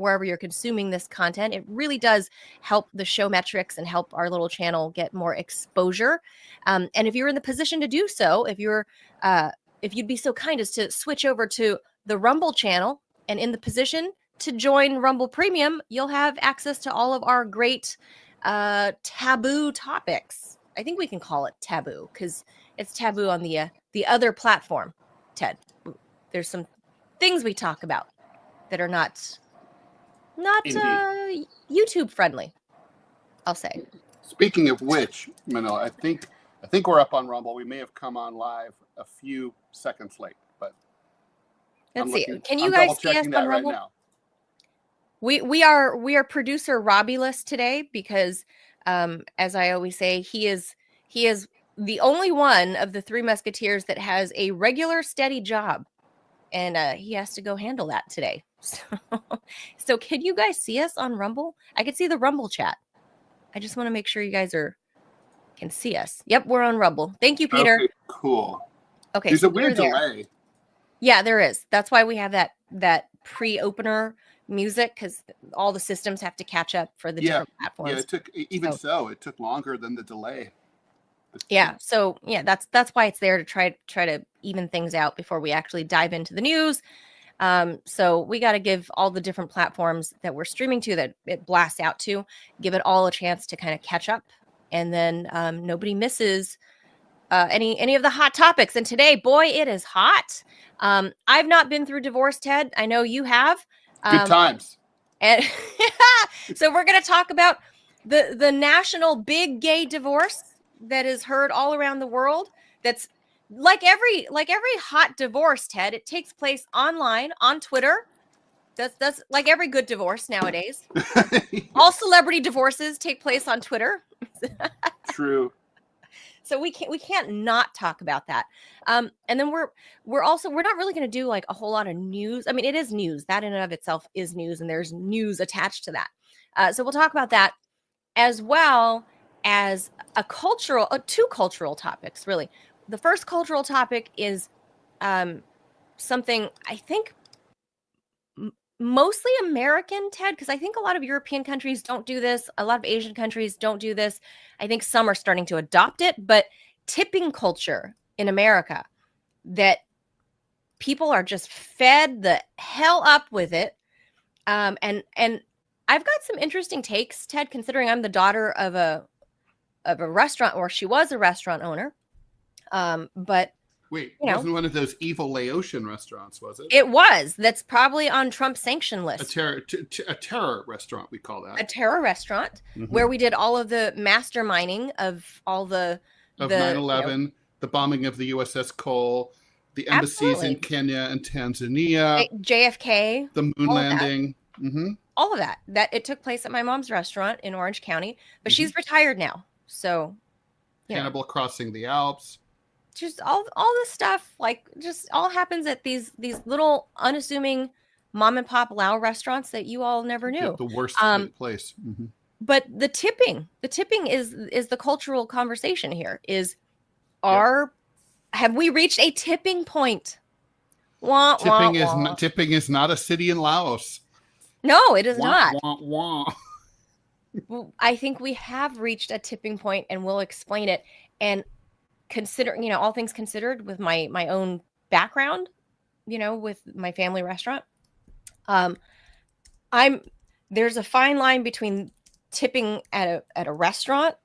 wherever you're consuming this content. It really does help the show metrics and help our little channel get more exposure. And if you're in the position to do so, if you'd be so kind as to switch over to the Rumble channel and in the position to join Rumble Premium, you'll have access to all of our great taboo topics. I think we can call it taboo because it's taboo on the other platform, Ted. There's some things we talk about that are not YouTube friendly, I'll say. Speaking of which, Manila, I think we're up on Rumble. We may have come on live a few seconds late, but let's see. Can you guys see us on Rumble? Right now. We are producer Robbie-less today because, as I always say, he is the only one of the Three Musketeers that has a regular, steady job, and he has to go handle that today. So can you guys see us on Rumble? I can see the Rumble chat. I just want to make sure you guys can see us. Yep, we're on Rumble. Thank you, Peter. Okay, cool. Okay, there's a weird delay. Yeah, there is. That's why we have that pre-opener music, because all the systems have to catch up for the different platforms. Yeah, it took longer than the delay. Yeah, so yeah, that's why it's there to try to even things out before we actually dive into the news. So we got to give all the different platforms that we're streaming to, that it blasts out to, give it all a chance to kind of catch up, and then nobody misses any of the hot topics. And today, boy, it is hot. I've not been through divorce, Ted. I know you have. Good times. And so we're going to talk about the national big gay divorce that is heard all around the world. That's like every hot divorce, Ted. It takes place online on Twitter. That's like every good divorce nowadays. All celebrity divorces take place on Twitter. True. So we can't not talk about that. And then we're not really going to do like a whole lot of news. I mean, it is news. That in and of itself is news, and there's news attached to that. So we'll talk about that, as well as two cultural topics, really. The first cultural topic is something I think mostly American, Ted, because I think a lot of European countries don't do this. A lot of Asian countries don't do this. I think some are starting to adopt it, but tipping culture in America, that people are just fed the hell up with it. And I've got some interesting takes, Ted, considering I'm the daughter of a restaurant, or she was a restaurant owner. But wait, it wasn't one of those evil Laotian restaurants, was it? It was. That's probably on Trump's sanction list. A terror restaurant, we call that. A terror restaurant, where we did all of the masterminding of all the 9/11, the bombing of the USS Cole, the embassies in Kenya and Tanzania, JFK, the moon landing. All of that it took place at my mom's restaurant in Orange County, but she's retired now. So Cannibal crossing the Alps. Just all this stuff, like, just all happens at these little unassuming mom and pop Lao restaurants that you all never knew. The worst place. But the tipping is the cultural conversation here. Have we reached a tipping point? Tipping is not a city in Laos. No, it is not. Well, I think we have reached a tipping point, and we'll explain it. And consider, all things considered, with my own background, with my family restaurant, there's a fine line between tipping at a restaurant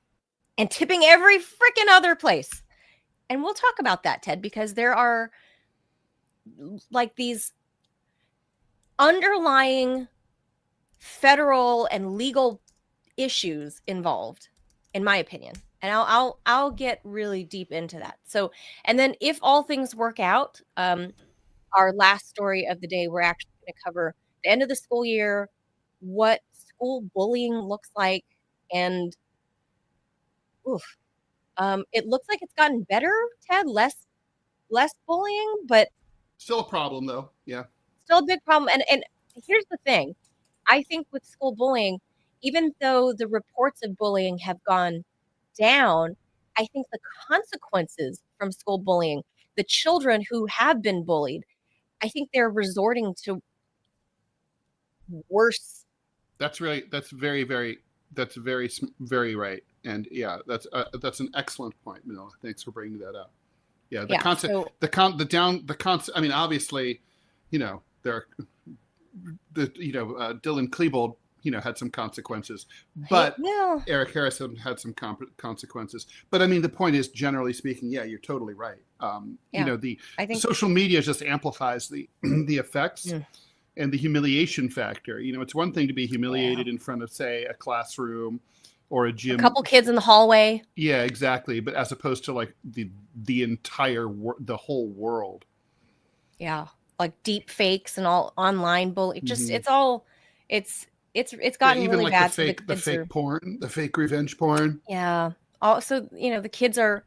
and tipping every freaking other place. And we'll talk about that, Ted, because there are like these underlying federal and legal issues involved, in my opinion. And I'll get really deep into that. So, and then if all things work out, our last story of the day, we're actually going to cover the end of the school year, what school bullying looks like, and it looks like it's gotten better, Ted. Less bullying, but still a problem, though. Yeah, still a big problem. And here's the thing: I think with school bullying, even though the reports of bullying have gone down, I think the consequences from school bullying, the children who have been bullied, I think they're resorting to worse. That's very, very right. And yeah, that's an excellent point, Manila. Thanks for bringing that up. Yeah, the concept, So I mean, obviously, there, Dylan Klebold, had some consequences, but well, Eric Harrison had some consequences. But I mean, the point is, generally speaking, yeah, you're totally right. The I think social media just amplifies the the effects and the humiliation factor. It's one thing to be humiliated in front of, say, a classroom or a gym, a couple kids in the hallway. Yeah, exactly. But as opposed to like the entire the whole world. Yeah, like deep fakes and all online bullying. Just it's all it's gotten even really like bad. the fake porn, the fake revenge porn. Yeah. Also, the kids are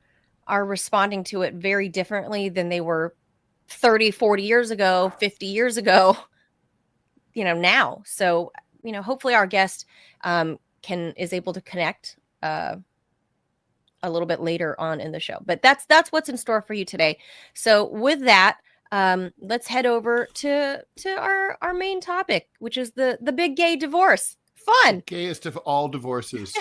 responding to it very differently than they were 30, 40 years ago, 50 years ago, now. So, hopefully our guest is able to connect a little bit later on in the show. But that's what's in store for you today. So with that, let's head over to our main topic, which is the big gay divorce. Fun. The gayest of all divorces.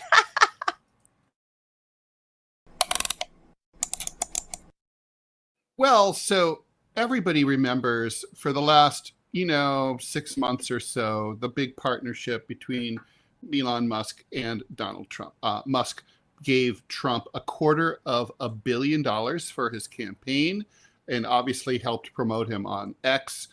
Well, so everybody remembers for the last, 6 months or so, the big partnership between Elon Musk and Donald Trump. Musk gave Trump $250 million for his campaign and obviously helped promote him on X.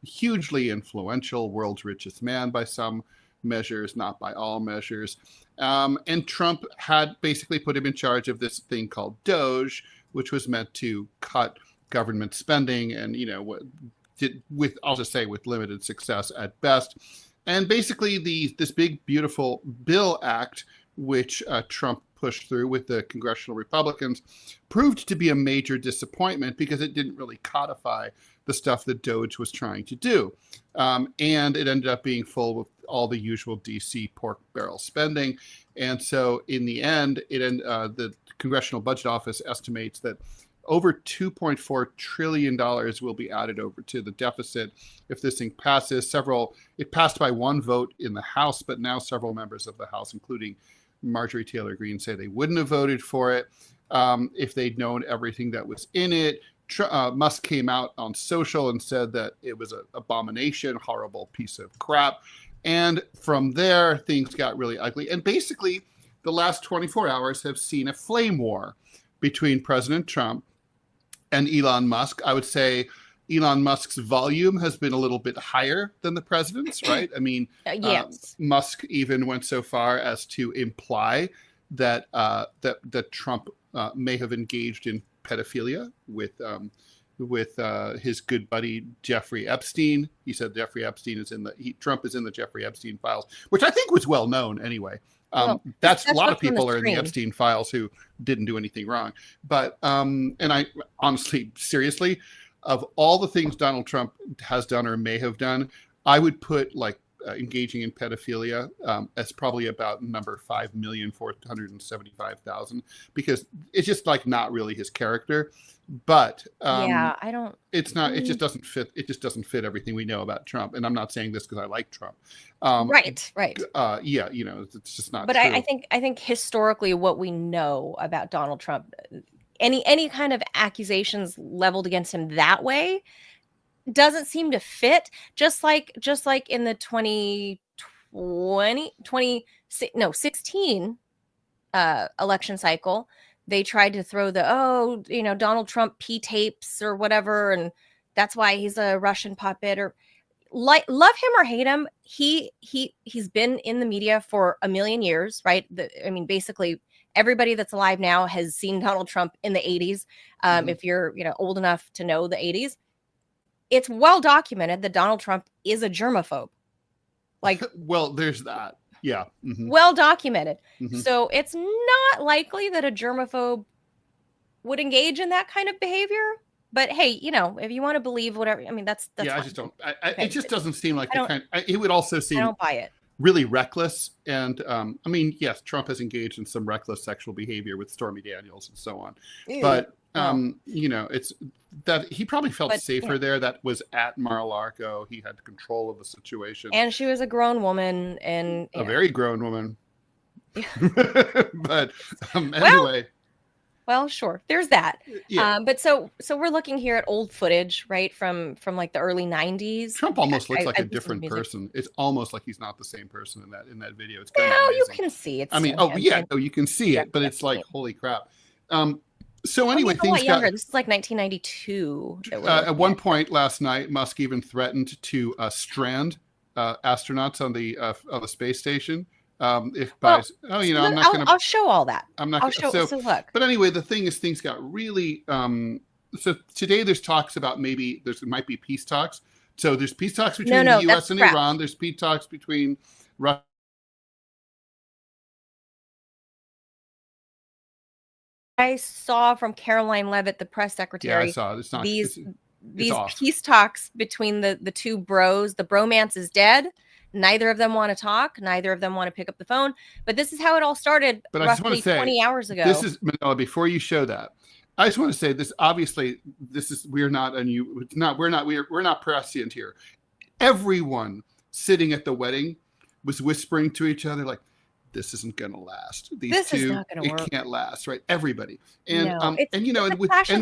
Hugely influential, world's richest man by some measures, not by all measures. And Trump had basically put him in charge of this thing called DOGE, which was meant to cut government spending and, I'll just say with limited success at best. And basically this big, beautiful bill act, which Trump pushed through with the congressional Republicans, proved to be a major disappointment because it didn't really codify the stuff that DOGE was trying to do. And it ended up being full with all the usual DC pork barrel spending. And so in the end, the Congressional Budget Office estimates that over $2.4 trillion will be added over to the deficit if this thing passes. It passed by one vote in the House, but now several members of the House, including Marjorie Taylor Greene, say they wouldn't have voted for it if they'd known everything that was in it. Musk came out on social and said that it was an abomination, horrible piece of crap. And from there, things got really ugly. And basically, the last 24 hours have seen a flame war between President Trump and Elon Musk. I would say Elon Musk's volume has been a little bit higher than the president's, right? I mean, yes. Musk even went so far as to imply that that Trump may have engaged in pedophilia with his good buddy Jeffrey Epstein. He said Jeffrey Epstein Trump is in the Jeffrey Epstein files, which I think was well known anyway. That's a lot of people are in the Epstein files who didn't do anything wrong. But and I honestly, seriously, of all the things Donald Trump has done or may have done, I would put engaging in pedophilia as probably about number 5,475,000 because it's just not really his character. But I don't. It's not. It just doesn't fit. It just doesn't fit everything we know about Trump. And I'm not saying this because I like Trump. Right. Yeah, it's just not. But true. I think historically, what we know about Donald Trump, any kind of accusations leveled against him that way, doesn't seem to fit. Just like in the 2016 election cycle. They tried to throw Donald Trump P tapes or whatever, and that's why he's a Russian puppet. Or love him or hate him, he's been in the media for a million years, right? Basically everybody that's alive now has seen Donald Trump in the 80s. If you're old enough to know the 80s, it's well documented that Donald Trump is a germaphobe. Well, there's that. Yeah. Mm-hmm. Well documented. Mm-hmm. So it's not likely that a germaphobe would engage in that kind of behavior. But hey, if you want to believe whatever, that's yeah. fine. I just don't. It just doesn't seem like the kind. It would also seem. I don't buy it. Really reckless, and yes, Trump has engaged in some reckless sexual behavior with Stormy Daniels and so on. Ew. But It's that he probably felt safer yeah. there. That was at Mar-a-Lago. He had control of the situation. And she was a grown woman, and a very grown woman. Yeah. But anyway. Well, sure. There's that. Yeah. But so we're looking here at old footage, right, from like the early 90s. Trump almost looks like a different person. It's almost like he's not the same person in that video. It's kind of amazing. You can see it. I mean, you can see it, but it's like, holy crap. So anyway, things got younger. This is like 1992. At one point last night, Musk even threatened to strand astronauts on the space station. I'm not going to. I'll show all that. I'm not. I'll show. So look. But anyway, the thing is, things got really. So today there's talks about maybe there might be peace talks. So there's peace talks between the U.S. and Iran. There's peace talks between Russia. I saw from Caroline Levitt, the press secretary. Yeah, I saw. It's not these peace talks between the two bros. The bromance is dead. Neither of them want to talk. Neither of them want to pick up the phone. But this is how it all started. But roughly I just want to say, 20 hours ago. This is Manila. Before you show that, I just want to say this. Obviously, we're not prescient here. Everyone sitting at the wedding was whispering to each other like, "This isn't going to last. These two, it can't last." Right? Everybody, and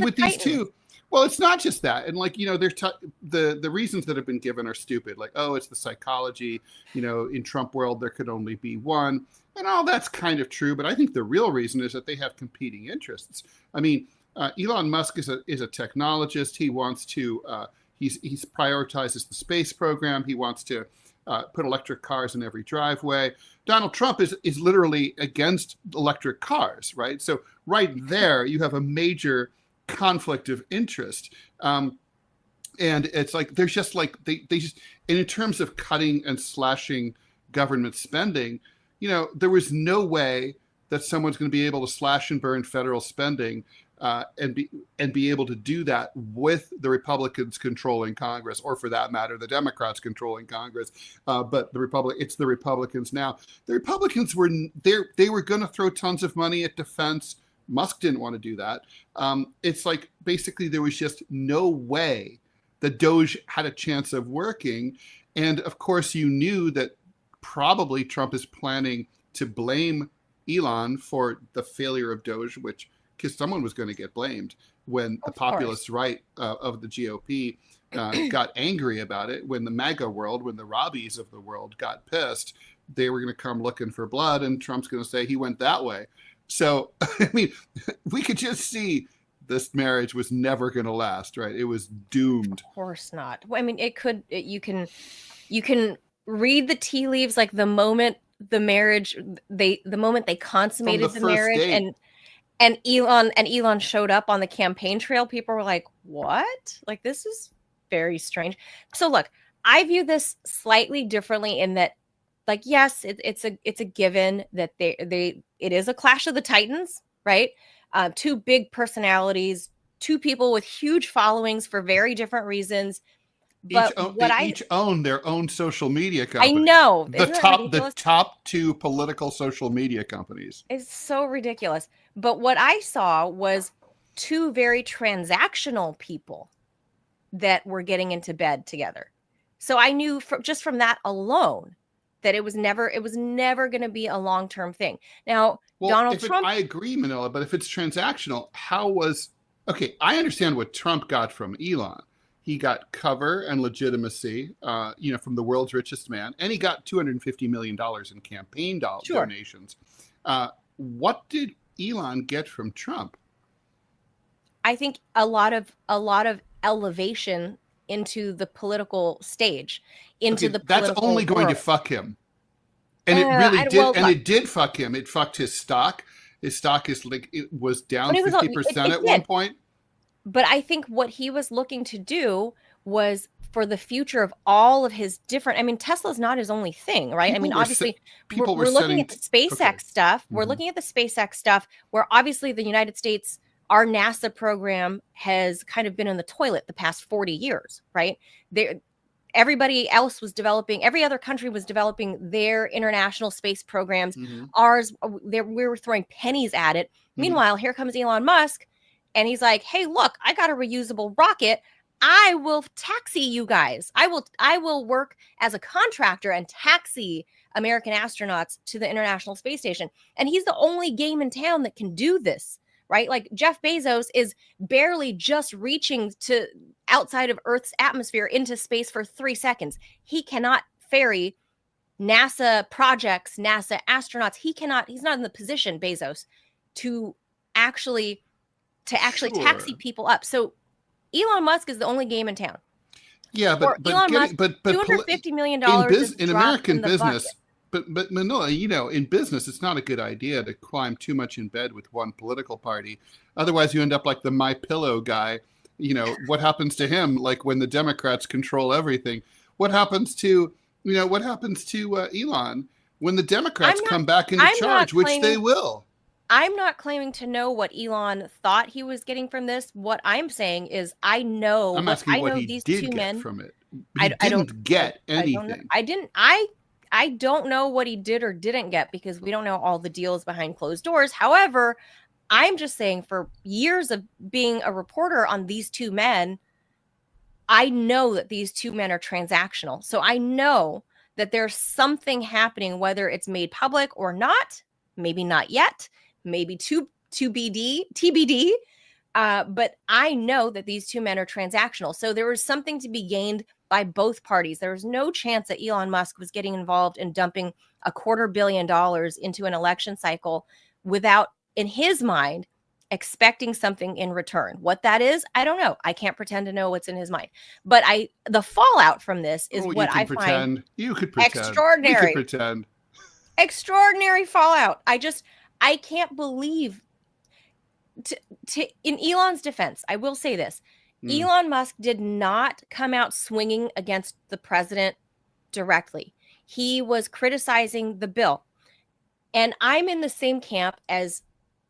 with these two. Well, it's not just that. And the reasons that have been given are stupid. Like, oh, it's the psychology, in Trump world, there could only be one. And all that's kind of true. But I think the real reason is that they have competing interests. I mean, Elon Musk is a technologist. He wants to, he's prioritizes the space program. He wants to put electric cars in every driveway. Donald Trump is literally against electric cars, right? So right there, you have a major conflict of interest, and it's like there's just like they just, and in terms of cutting and slashing government spending, there was no way that someone's going to be able to slash and burn federal spending and be able to do that with the Republicans controlling Congress, or for that matter, the Democrats controlling Congress. But it's the Republicans now. The Republicans they were going to throw tons of money at defense. Musk didn't want to do that. It's like basically there was just no way the DOGE had a chance of working. And of course, you knew that probably Trump is planning to blame Elon for the failure of DOGE, because someone was going to get blamed when the populist right of the GOP got angry about it. When the MAGA world, when the Robbies of the world got pissed, they were going to come looking for blood, and Trump's going to say he went that way. So, I mean, we could just see this marriage was never going to last, right? It was doomed. Of course not. I mean, you can read the tea leaves, like the moment the moment they consummated the marriage and Elon showed up on the campaign trail, people were like, what? Like, this is very strange. So look, I view this slightly differently in that, like, yes, it's a given that it is a clash of the titans, right? Two big personalities, two people with huge followings for very different reasons. But each own their own social media company. I know the top two political social media companies. It's so ridiculous. But what I saw was two very transactional people that were getting into bed together. So I knew just from that alone that it was never going to be a long-term thing. Now, Donald Trump. I agree, Manila, but if it's transactional, I understand what Trump got from Elon. He got cover and legitimacy, from the world's richest man, and he got $250 million in campaign donations. What did Elon get from Trump? I think a lot of elevation into the political stage, that's only going to fuck him, and it really did. And it did fuck him. It fucked his stock. His stock was down 50% at one point. But I think what he was looking to do was for the future of all of his different. I mean, Tesla's not his only thing, right? Obviously, we're looking at the SpaceX stuff. We're looking at the SpaceX stuff where obviously the United States, our NASA program has kind of been in the toilet the past 40 years, right? Everybody else was developing, every other country was developing their international space programs. Ours, we were throwing pennies at it. Meanwhile, here comes Elon Musk, and he's like, hey, look, I got a reusable rocket. I will taxi you guys. I will work as a contractor and taxi American astronauts to the International Space Station. And he's the only game in town that can do this, right? Like Jeff Bezos is barely just reaching to outside of Earth's atmosphere into space for 3 seconds. He cannot ferry NASA projects, NASA astronauts. He's not in the position, Bezos, to actually taxi people up. So Elon Musk is the only game in town. Yeah, but Elon Musk, $250 million in American business. But Manila, in business, it's not a good idea to climb too much in bed with one political party. Otherwise, you end up like the My Pillow guy. What happens to him? Like when the Democrats control everything. What happens to Elon when the Democrats come back into charge, which they will? I'm not claiming to know what Elon thought he was getting from this. What I'm saying is I know. I'm asking what he did get from it. He didn't get anything. I don't know what he did or didn't get because we don't know all the deals behind closed doors. However, I'm just saying for years of being a reporter on these two men, I know that these two men are transactional. So I know that there's something happening, whether it's made public or not, maybe not yet, maybe TBD. But I know that these two men are transactional. So there was something to be gained by both parties. There was no chance that Elon Musk was getting involved in dumping $250 million into an election cycle without, in his mind, expecting something in return. What that is, I don't know. I can't pretend to know what's in his mind. But the fallout from this is what I find extraordinary. You could pretend. Extraordinary fallout. I can't believe. In Elon's defense, I will say this. Elon Musk did not come out swinging against the president directly. He was criticizing the bill. And I'm in the same camp as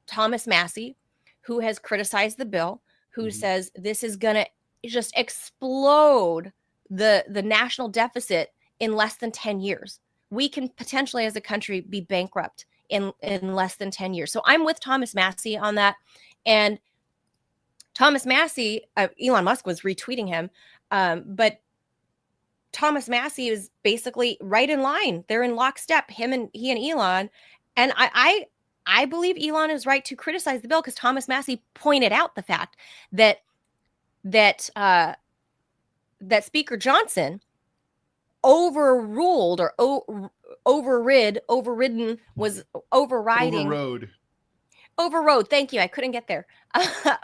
Thomas Massie, who has criticized the bill, who says this is going to just explode the national deficit in less than 10 years. We can potentially, as a country, be bankrupt in less than 10 years. So I'm with Thomas Massie on that. And Thomas Massie, Elon Musk was retweeting him, but Thomas Massie is basically right in line. They're in lockstep, he and Elon. And I believe Elon is right to criticize the bill because Thomas Massie pointed out the fact that Speaker Johnson overruled or overridden was overriding. Overrode. Thank you. I couldn't get there.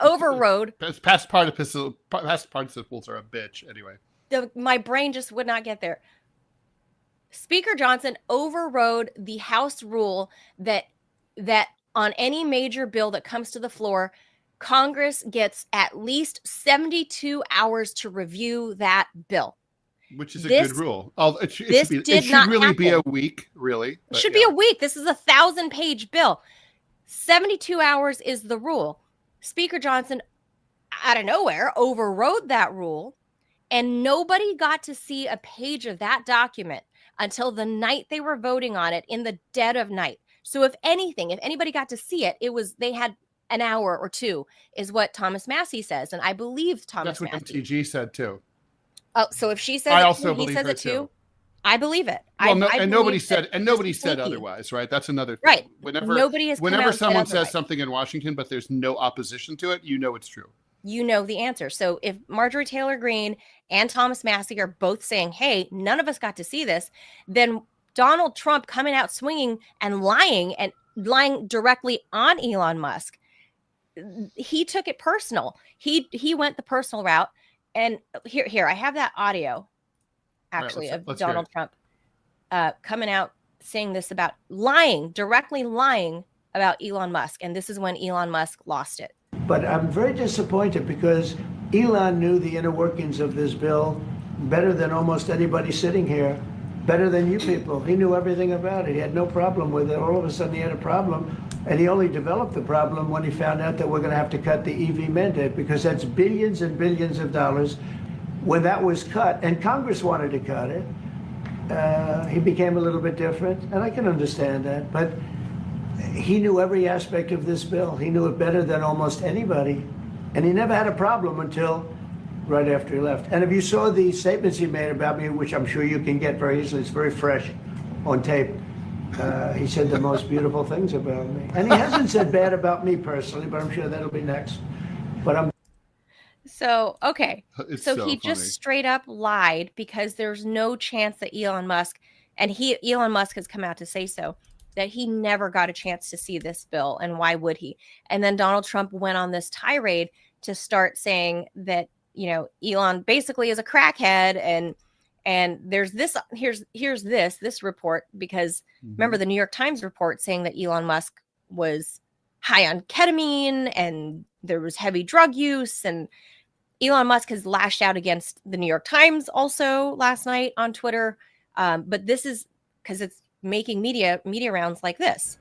Overrode. Past participles are a bitch anyway. My brain just would not get there. Speaker Johnson overrode the House rule that on any major bill that comes to the floor, Congress gets at least 72 hours to review that bill. Which is a good rule. It should really be a week, really. It should be a week. This is a 1,000-page bill. 72 hours is the rule. Speaker Johnson, out of nowhere, overrode that rule, and nobody got to see a page of that document until the night they were voting on it in the dead of night. So if anybody got to see it, they had an hour or two, is what Thomas Massie says. And I believe Thomas Massie. That's what MTG said too. Oh, so if she says I it, also he believe says her it too. too. I believe it. Well, nobody said otherwise, right? That's another thing. Right. Whenever someone says something in Washington, but there's no opposition to it, it's true. You know the answer. So if Marjorie Taylor Greene and Thomas Massie are both saying, hey, none of us got to see this, then Donald Trump coming out swinging and lying directly on Elon Musk, he took it personal. He went the personal route. And here, I have that audio, actually, of Donald Trump coming out saying this about directly lying about Elon Musk. And this is when Elon Musk lost it. But I'm very disappointed because Elon knew the inner workings of this bill better than almost anybody sitting here, better than you people. He knew everything about it. He had no problem with it. All of a sudden he had a problem. And he only developed the problem when he found out that we're going to have to cut the EV mandate because that's billions and billions of dollars. When that was cut, and Congress wanted to cut it, he became a little bit different, and I can understand that. But he knew every aspect of this bill. He knew it better than almost anybody. And he never had a problem until right after he left. And if you saw the statements he made about me, which I'm sure you can get very easily, it's very fresh on tape. He said the most beautiful things about me. And he hasn't said bad about me personally, but I'm sure that'll be next. But I'm So, okay. It's so he funny. just straight up lied because there's no chance that Elon Musk, and Elon Musk has come out to say so, that he never got a chance to see this bill. And why would he? And then Donald Trump went on this tirade to start saying that, Elon basically is a crackhead, and there's this, here's this report, because remember the New York Times report saying that Elon Musk was high on ketamine and there was heavy drug use, and Elon Musk has lashed out against the New York Times also last night on Twitter. But this is because it's making media rounds like this.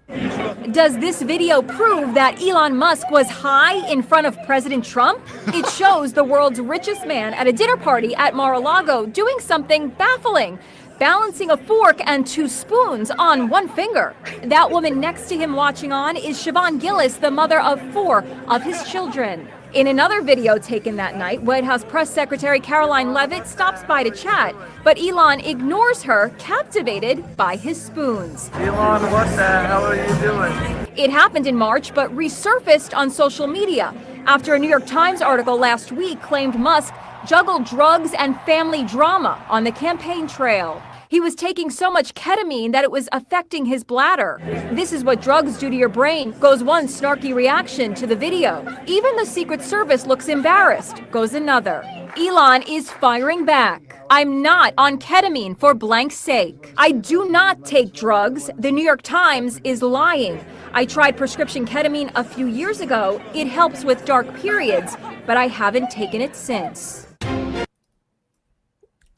Does this video prove that Elon Musk was high in front of President Trump? It shows the world's richest man at a dinner party at Mar-a-Lago doing something baffling, balancing a fork and 2 spoons on one finger. That woman next to him watching on is Siobhan Gillis, the mother of 4 of his children. In another video taken that night, White House Press Secretary Caroline Leavitt stops by to chat, but Elon ignores her, captivated by his spoons. Elon, what the hell are you doing? It happened in March, but resurfaced on social media after a New York Times article last week claimed Musk juggled drugs and family drama on the campaign trail. He was taking so much ketamine that it was affecting his bladder. This is what drugs do to your brain, goes one snarky reaction to the video. Even the Secret Service looks embarrassed, goes another. Elon is firing back. I'm not on ketamine for blank's sake. I do not take drugs. The New York Times is lying. I tried prescription ketamine a few years ago. It helps with dark periods, but I haven't taken it since.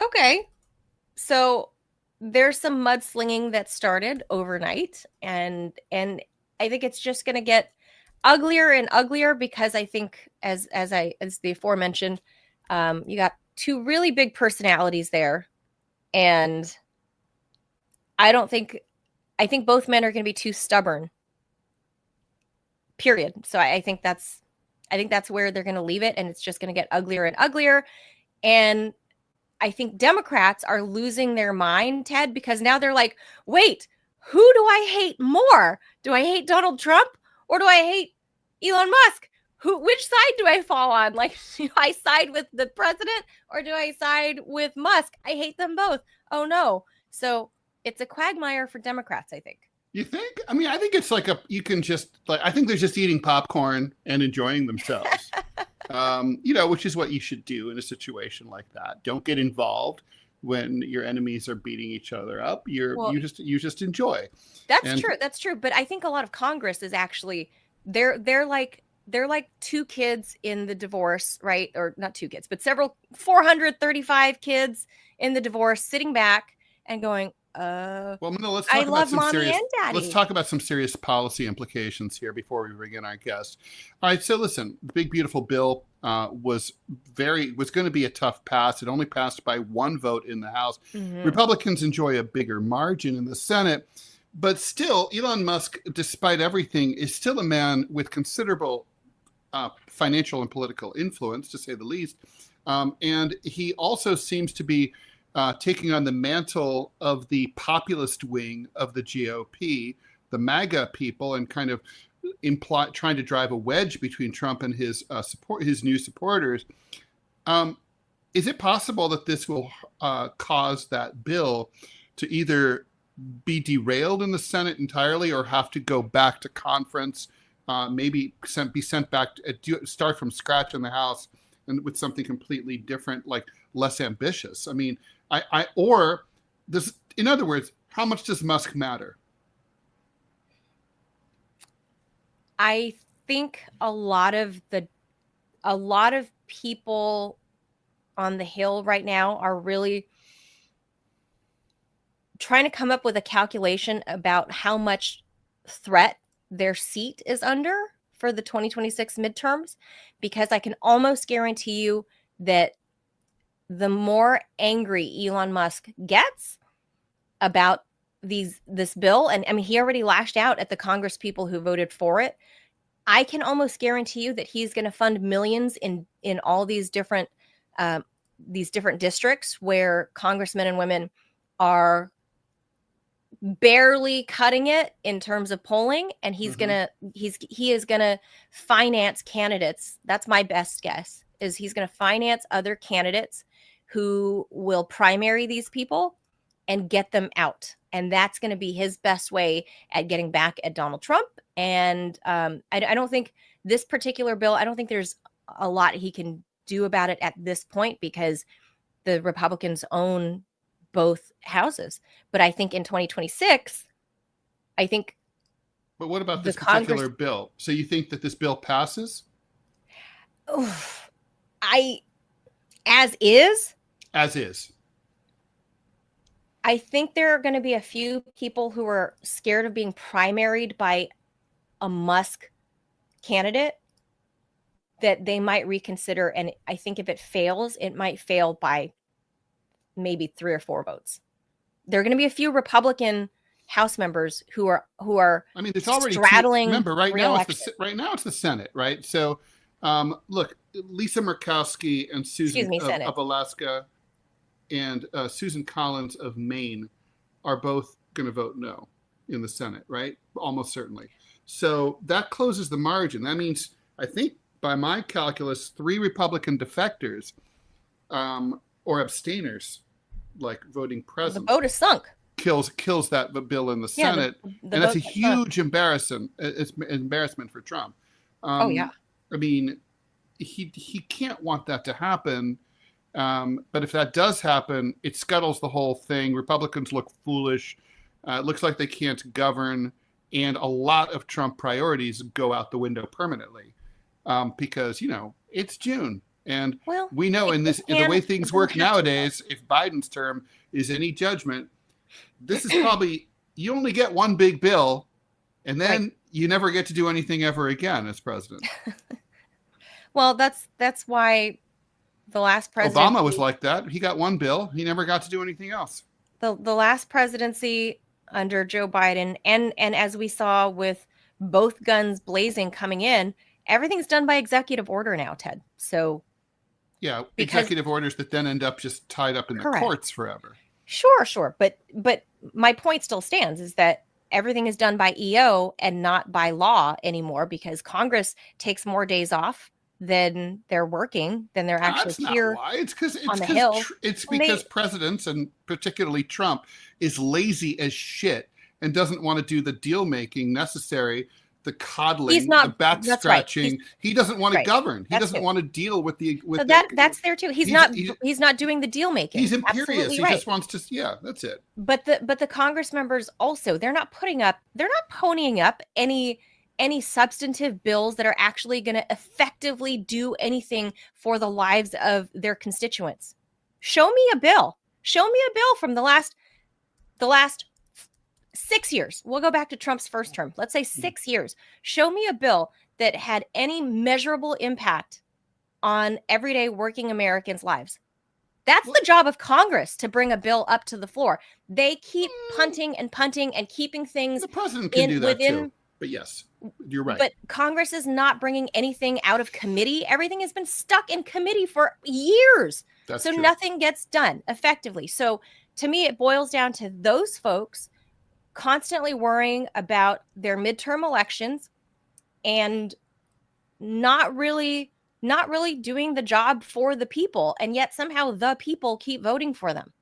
Okay. So there's some mudslinging that started overnight, and I think it's just going to get uglier and uglier, because I think as the aforementioned, you got 2 really big personalities there, and I think both men are going to be too stubborn. Period. So I think that's where they're going to leave it, and it's just going to get uglier and uglier. And I think Democrats are losing their mind, Ted, because now they're like, wait, who do I hate more? Do I hate Donald Trump or do I hate Elon Musk? Which side do I fall on? Like, do I side with the president or do I side with Musk? I hate them both. Oh, no. So it's a quagmire for Democrats, I think. You think? I mean, I think it's like I think they're just eating popcorn and enjoying themselves. Which is what you should do in a situation like that. Don't get involved when your enemies are beating each other up. You just enjoy. That's true. But I think a lot of Congress is actually they're like 2 kids in the divorce, right? Or not 2 kids, but 435 kids in the divorce, sitting back and going, well, let's I talk love about some mommy serious, and daddy. Let's talk about some serious policy implications here before we bring in our guest. All right, so listen, the big beautiful bill was going to be a tough pass. It only passed by 1 vote in the House. Mm-hmm. Republicans enjoy a bigger margin in the Senate, but still, Elon Musk, despite everything, is still a man with considerable financial and political influence, to say the least. And he also seems to be taking on the mantle of the populist wing of the GOP, the MAGA people, and kind of trying to drive a wedge between Trump and his new supporters. Is it possible that this will cause that bill to either be derailed in the Senate entirely, or have to go back to conference, maybe be sent back, start from scratch in the House, and with something completely different, like less ambitious? I mean, in other words, how much does Musk matter? I think a lot of people on the Hill right now are really trying to come up with a calculation about how much threat their seat is under for the 2026 midterms, because I can almost guarantee you that the more angry Elon Musk gets about this bill, and I mean, he already lashed out at the Congress people who voted for it, I can almost guarantee you that he's going to fund millions in all these different districts where congressmen and women are barely cutting it in terms of polling, and he is gonna finance candidates. That's my best guess, is he's gonna finance other candidates who will primary these people and get them out, and that's going to be his best way at getting back at Donald Trump. And I don't think this particular bill, I don't think there's a lot he can do about it at this point, because the Republicans own both houses. But I think in 2026, I think. But what about this particular bill? So you think that this bill passes? As is. I think there are going to be a few people who are scared of being primaried by a Musk candidate that they might reconsider. And I think if it fails, it might fail by maybe 3 or 4 votes. There are going to be a few Republican House members who are. I mean, there's already straddling. Remember, right now it's the Senate, right? So, look, Lisa Murkowski and Susan of Alaska and Susan Collins of Maine are both going to vote no in the Senate, right? Almost certainly. So that closes the margin. That means, I think, by my calculus, 3 Republican defectors or abstainers, like voting present. The vote is sunk. Kills that bill in the Senate, and that's a huge embarrassment. It's embarrassment for Trump. Oh yeah. I mean, he can't want that to happen. But if that does happen, it scuttles the whole thing. Republicans look foolish. It looks like they can't govern, and a lot of Trump priorities go out the window permanently, because it's June. And we know in the way things work nowadays, if Biden's term is any judgment, this is probably, you only get one big bill, and then you never get to do anything ever again as president. Well, that's why the last president, Obama was like that. He got one bill. He never got to do anything else. The last presidency under Joe Biden, and as we saw with both guns blazing coming in, everything's done by executive order now, Ted. So yeah, executive orders that then end up just tied up in the courts forever. Sure. But my point still stands, is that everything is done by EO and not by law anymore, because Congress takes more days off than they're working, than they're actually here. Not why. It's on the Hill. It's because presidents, and particularly Trump, is lazy as shit and doesn't want to do the deal making necessary, the coddling, the bat scratching. Right. He doesn't want to govern. He doesn't want to deal with the. That's there too. He's not doing the deal making. He's imperious. He just wants to. Yeah, that's it. But the Congress members also, they're not ponying up any substantive bills that are actually going to effectively do anything for the lives of their constituents. Show me a bill from the last 6 years. We'll go back to Trump's first term. Let's say 6 years. Show me a bill that had any measurable impact on everyday working Americans' lives. That's the job of Congress, to bring a bill up to the floor. They keep punting and keeping things. The president can do that too. But yes, you're right. But Congress is not bringing anything out of committee. Everything has been stuck in committee for years. That's so true. Nothing gets done effectively. So to me, it boils down to those folks constantly worrying about their midterm elections and not really doing the job for the people. And yet somehow the people keep voting for them.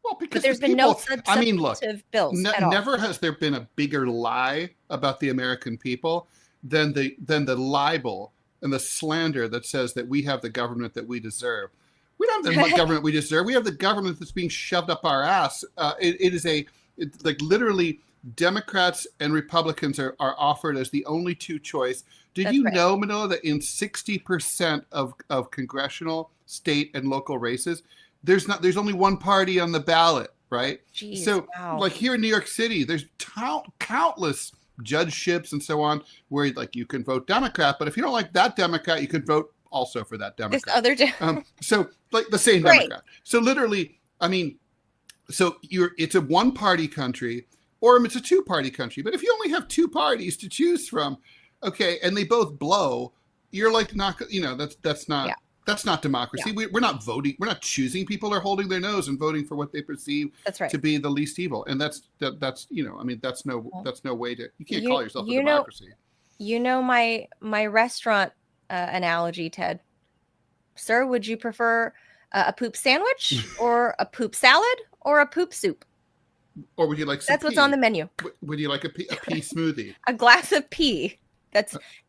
Well, because there's been no substantive bills. Never has there been a bigger lie about the American people than the libel and the slander that says that we have the government that we deserve. We don't have the government we deserve. We have the government that's being shoved up our ass. It's like literally Democrats and Republicans are offered as the only two choice. Did you know, Manila, that in 60% of congressional, state, and local races, there's only one party on the ballot, right? Jeez, so like here in New York City, there's countless judgeships and so on where like you can vote Democrat, but if you don't like that Democrat, you could vote also for that Democrat. This other so like the same Democrat. So literally, I mean, so it's a one party country or it's a two party country. But if you only have two parties to choose from, Okay, and they both blow. You're like not, that's not. Yeah. That's not democracy. Yeah. We're not voting. We're not choosing people. They're holding their nose and voting for what they perceive to be the least evil. And that's that's no way to. You can't call yourself a democracy. My restaurant analogy, Ted. Sir, would you prefer a poop sandwich or a poop salad or a poop soup? Or would you like some That's what's on the menu. Would you like a pea smoothie? A glass of pee.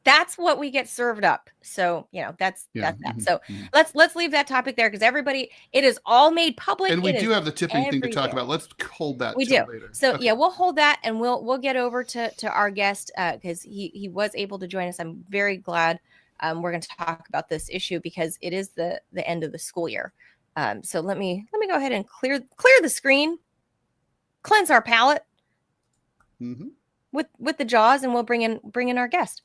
That's what we get served up. So, that's that. So let's leave that topic there, because everybody, it is all made public. And we do have the tipping thing to talk about. Let's hold that. We do. Later. So we'll hold that, and we'll get over to our guest, because he was able to join us. I'm very glad. We're going to talk about this issue because it is the end of the school year. So let me go ahead and clear the screen, cleanse our palate. Mm-hmm. With the jaws, and we'll bring in our guest.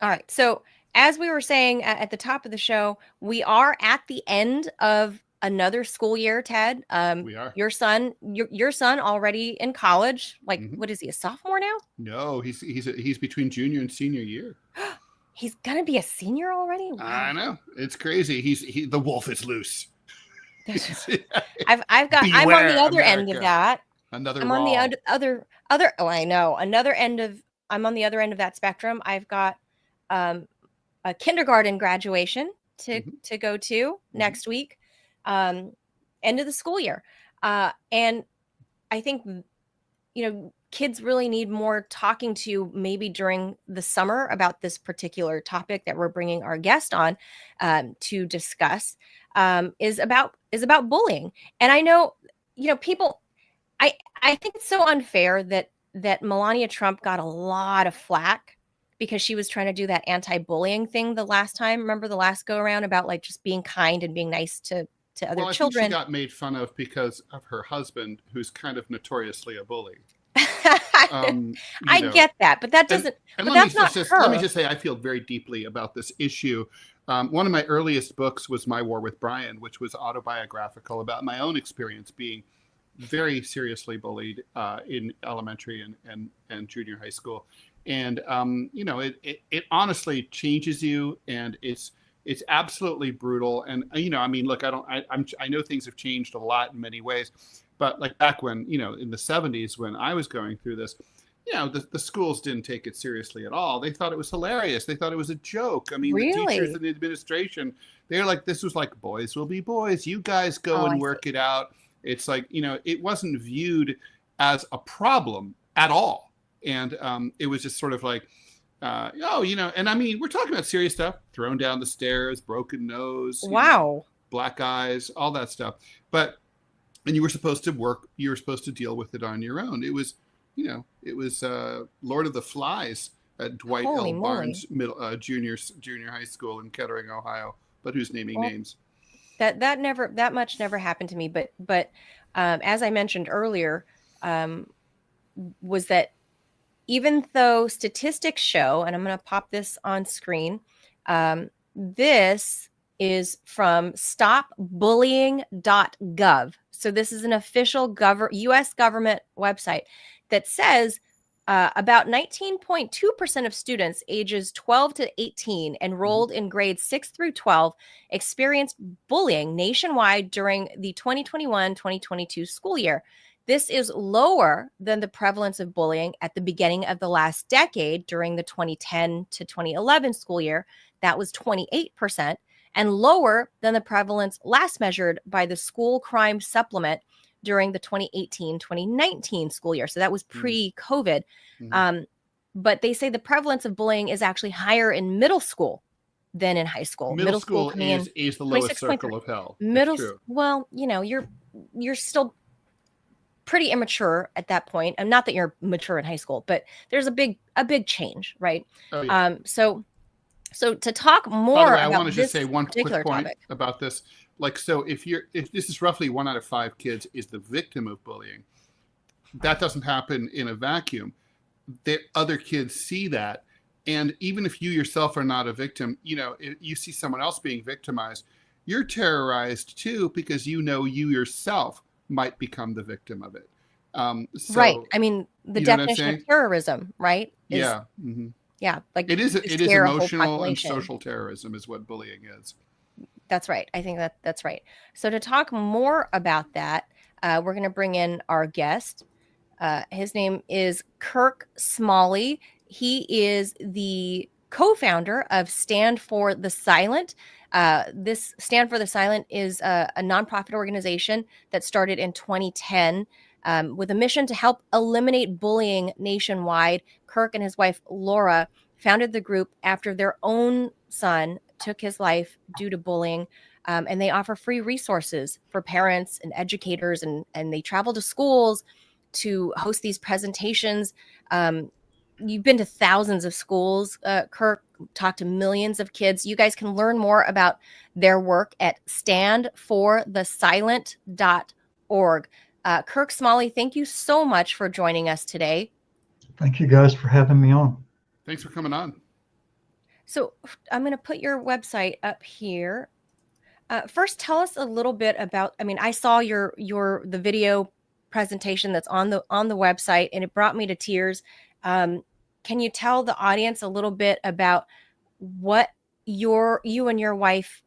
All right. So as we were saying at the top of the show, we are at the end of another school year, Ted. We are. Your son already in college. Like, what is he, a sophomore now? No, he's between junior and senior year. He's gonna be a senior already. Wow. I know, it's crazy. The wolf is loose. I'm on the other end of that. Another. I'm Rall. on the other. Oh, I know. Another end of. I'm on the other end of that spectrum. I've got a kindergarten graduation to go to next week, end of the school year, and I think kids really need more talking to, maybe during the summer, about this particular topic that we're bringing our guest on to discuss. Is about bullying. And I know, people, I think it's so unfair that Melania Trump got a lot of flack because she was trying to do that anti-bullying thing the last time. Remember the last go around about like just being kind and being nice to other children. Think she got made fun of because of her husband, who's kind of notoriously a bully. I get that, but that doesn't. And but that's not her. Let me just say, I feel very deeply about this issue. One of my earliest books was My War with Brian, which was autobiographical about my own experience being very seriously bullied in elementary and junior high school. And it honestly changes you, and it's absolutely brutal. And look, I know things have changed a lot in many ways, but like back when in the 70s when I was going through this, the schools didn't take it seriously at all. They thought it was hilarious. They thought it was a joke. I mean, really? The teachers and the administration, they're like, this was like, boys will be boys. You guys go and work it out. It's like, it wasn't viewed as a problem at all. And it was just sort of like, and I mean, we're talking about serious stuff, thrown down the stairs, broken nose, wow, black eyes, all that stuff. And you were supposed to deal with it on your own. It was, Lord of the Flies at Dwight L. Barnes junior high school in Kettering, Ohio, but who's naming names? That much never happened to me. But as I mentioned earlier, was that even though statistics show, and I'm going to pop this on screen, this is from stopbullying.gov. So this is an official U.S. government website that says about 19.2% of students ages 12 to 18 enrolled in grades 6 through 12 experienced bullying nationwide during the 2021-2022 school year. This is lower than the prevalence of bullying at the beginning of the last decade during the 2010 to 2011 school year. That was 28%, and lower than the prevalence last measured by the School Crime Supplement during the 2018-2019 school year. So that was pre-COVID. But they say the prevalence of bullying is actually higher in middle school than in high school. Middle school is the lowest circle of hell. Well, you're still pretty immature at that point. And not that you're mature in high school, but there's a big change, right? Oh, yeah. So to talk more By the way, about I want to just this say one quick point topic about this. Like, so if this is roughly 1 out of 5 kids is the victim of bullying, that doesn't happen in a vacuum. Other kids see that. And even if you yourself are not a victim, if you see someone else being victimized, you're terrorized too, because you yourself might become the victim of it. Right. I mean, the you know what I'm definition of saying? terrorism, right? Is, Yeah. yeah. Like It is to emotional scare a whole and population. social terrorism is what bullying is. That's right. I think that's right. So to talk more about that, we're going to bring in our guest. His name is Kirk Smalley. He is the co-founder of Stand for the Silent. This Stand for the Silent is a nonprofit organization that started in 2010 with a mission to help eliminate bullying nationwide. Kirk and his wife, Laura, founded the group after their own son took his life due to bullying. And they offer free resources for parents and educators, and they travel to schools to host these presentations. You've been to thousands of schools, Kirk, talked to millions of kids. You guys can learn more about their work at standforthesilent.org. Kirk Smalley, thank you so much for joining us today. Thank you guys for having me on. Thanks for coming on. So I'm going to put your website up here. First, tell us a little bit about, I mean, I saw the video presentation that's on the website, and it brought me to tears. Can you tell the audience a little bit about what you and your wife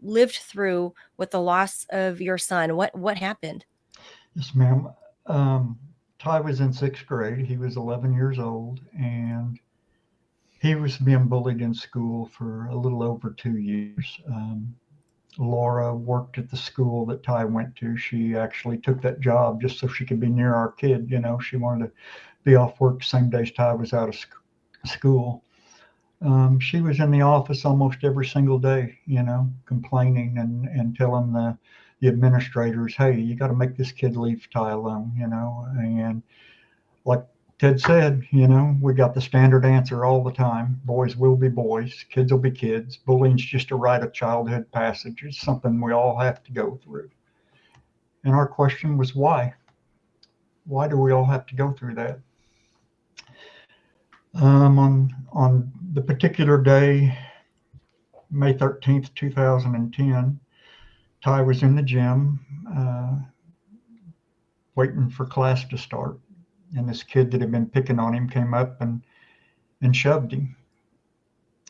lived through with the loss of your son? What happened? Yes, ma'am. Ty was in 6th grade. He was 11 years old, and he was being bullied in school for a little over 2 years. Laura worked at the school that Ty went to. She actually took that job just so she could be near our kid. You know, she wanted to be off work the same days Ty was out of school. She was in the office almost every single day, you know, complaining and telling the administrators, hey, you got to make this kid leave Ty alone, you know. And like Ted said, you know, we got the standard answer all the time. Boys will be boys. Kids will be kids. Bullying's just a rite of childhood passage. It's something we all have to go through. And our question was why? Why do we all have to go through that? On the particular day, May 13th, 2010, Ty was in the gym waiting for class to start. And this kid that had been picking on him came up and shoved him.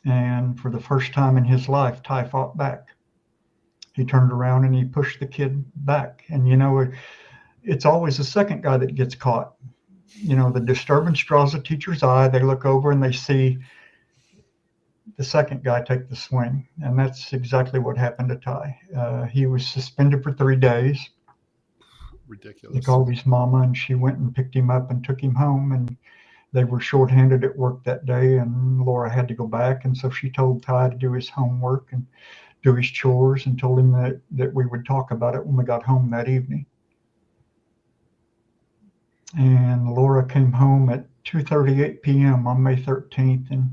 And for the first time in his life, Ty fought back. He turned around and he pushed the kid back. And, you know, it's always the second guy that gets caught. You know, the disturbance draws the teacher's eye. They look over and they see the second guy take the swing. And that's exactly what happened to Ty. He was suspended for 3 days. Ridiculous. They called his mama and she went and picked him up and took him home, and they were shorthanded at work that day, and Laura had to go back, and so she told Ty to do his homework and do his chores and told him that we would talk about it when we got home that evening. And Laura came home at 2:38 p.m. on May 13th, and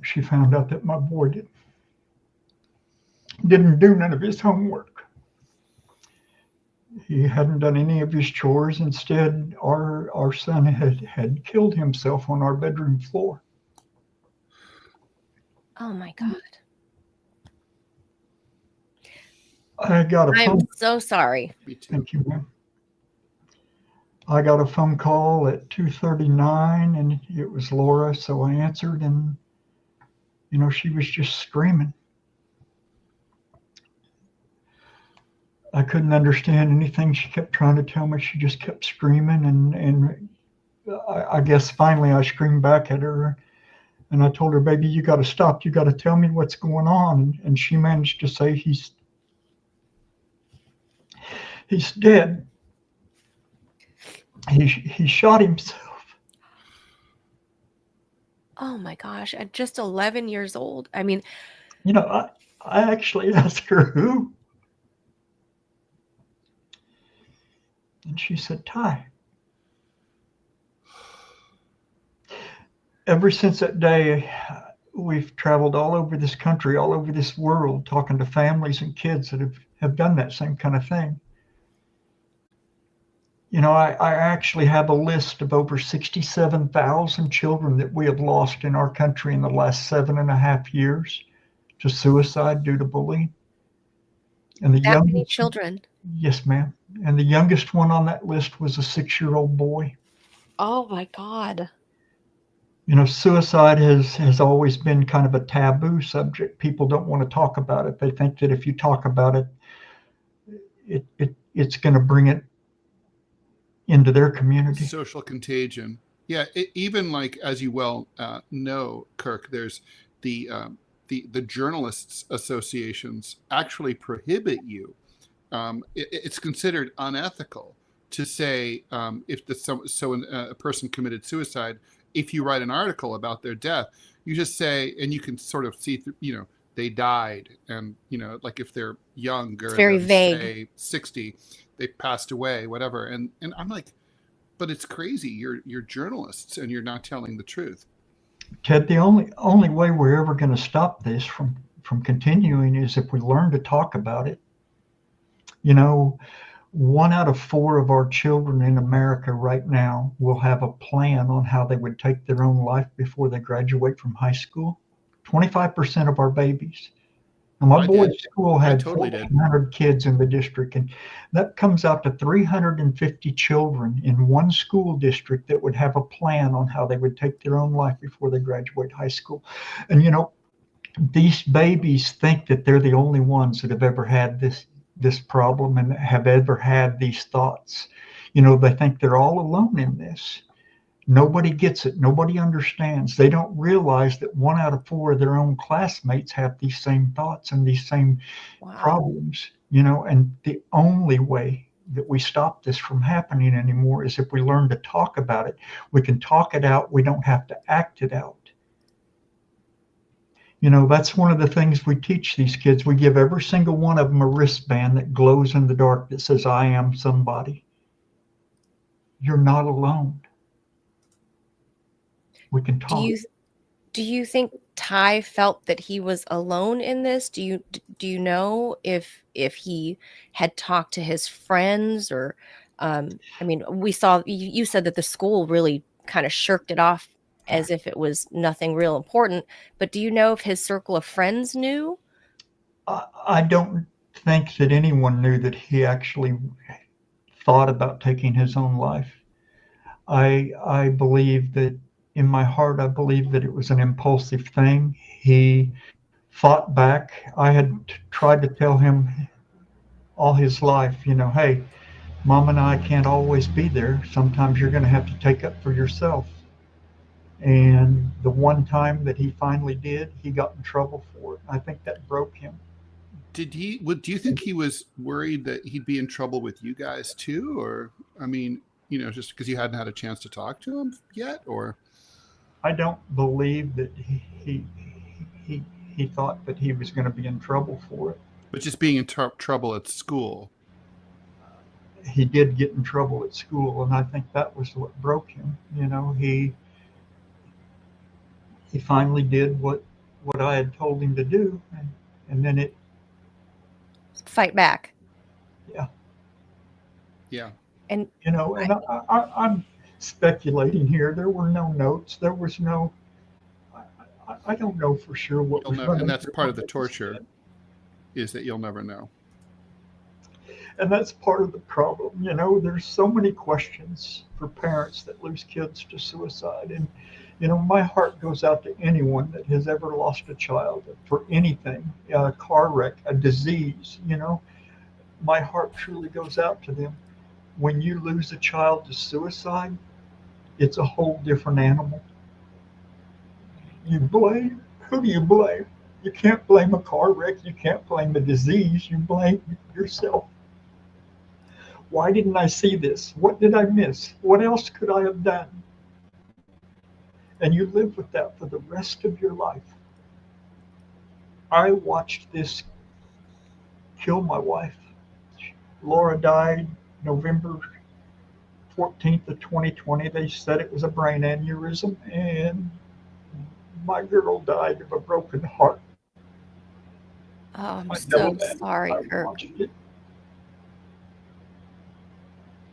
she found out that my boy didn't do none of his homework. He hadn't done any of his chores. Instead, our son had killed himself on our bedroom floor. Oh my God. I'm so sorry. Me too. Thank you, ma'am. I got a phone call at 2:39 and it was Laura, so I answered, and you know, she was just screaming. I couldn't understand anything she kept trying to tell me. She just kept screaming, and I guess finally I screamed back at her, and I told her, baby, you got to stop. You got to tell me what's going on. And she managed to say, he's dead. He shot himself. Oh my gosh, at just 11 years old. I mean, you know, I actually asked her who. And she said, Ty. Ever since that day, we've traveled all over this country, all over this world, talking to families and kids that have done that same kind of thing. You know, I actually have a list of over 67,000 children that we have lost in our country in the last 7.5 years to suicide due to bullying. And the That many youngest, children. yes, ma'am. And the youngest one on that list was a 6-year-old boy. Oh my God. You know, suicide has always been kind of a taboo subject. People don't want to talk about it. They think that if you talk about it, it's going to bring it into their community. Social contagion. Yeah, even like, as you well know, Kirk, there's the journalists associations actually prohibit you. It's considered unethical to say if a person committed suicide, if you write an article about their death, you just say, and you can sort of see, they died, and like if they're younger, it's very vague. Say 60, they passed away, whatever, and I'm like, but it's crazy. You're journalists, and you're not telling the truth. Ted, the only way we're ever going to stop this from continuing is if we learn to talk about it. 1 out of 4 of our children in America right now will have a plan on how they would take their own life before they graduate from high school. 25% of our babies. And my boys' school had 1,400 kids in the district, and that comes out to 350 children in one school district that would have a plan on how they would take their own life before they graduate high school. And these babies think that they're the only ones that have ever had this problem and have ever had these thoughts. They think they're all alone in this. Nobody gets it. Nobody understands. They don't realize that 1 out of 4 of their own classmates have these same thoughts and these same problems, and the only way that we stop this from happening anymore is if we learn to talk about it. We can talk it out. We don't have to act it out. That's one of the things we teach these kids. We give every single one of them a wristband that glows in the dark that says, I am somebody. You're not alone. We can talk. Do you think Ty felt that he was alone in this? Do you know if he had talked to his friends, or we saw you said that the school really kind of shirked it off as if it was nothing real important, but do you know if his circle of friends knew? I don't think that anyone knew that he actually thought about taking his own life. I believe that in my heart, I believe that it was an impulsive thing. He fought back. I had tried to tell him all his life, hey, Mom and I can't always be there. Sometimes you're going to have to take up for yourself. And the one time that he finally did, he got in trouble for it. I think that broke him. Do you think he was worried that he'd be in trouble with you guys too? Or, just because you hadn't had a chance to talk to him yet? Or I don't believe that he thought that he was going to be in trouble for it. But just being in trouble at school. He did get in trouble at school, and I think that was what broke him. He finally did what I had told him to do, and then it fight back. Yeah. And I'm speculating here. There were no notes. There was no. I don't know for sure what was running. And that's part of the torture, is that you'll never know. And that's part of the problem. There's so many questions for parents that lose kids to suicide, and my heart goes out to anyone that has ever lost a child for anything, a car wreck, a disease. My heart truly goes out to them. When you lose a child to suicide, it's a whole different animal. You blame? Who do you blame? You can't blame a car wreck. You can't blame a disease. You blame yourself. Why didn't I see this? What did I miss? What else could I have done? And you live with that for the rest of your life. I watched this kill my wife. Laura died November 14th of 2020. They said it was a brain aneurysm, and my girl died of a broken heart. Oh, I'm so sorry, Kirk.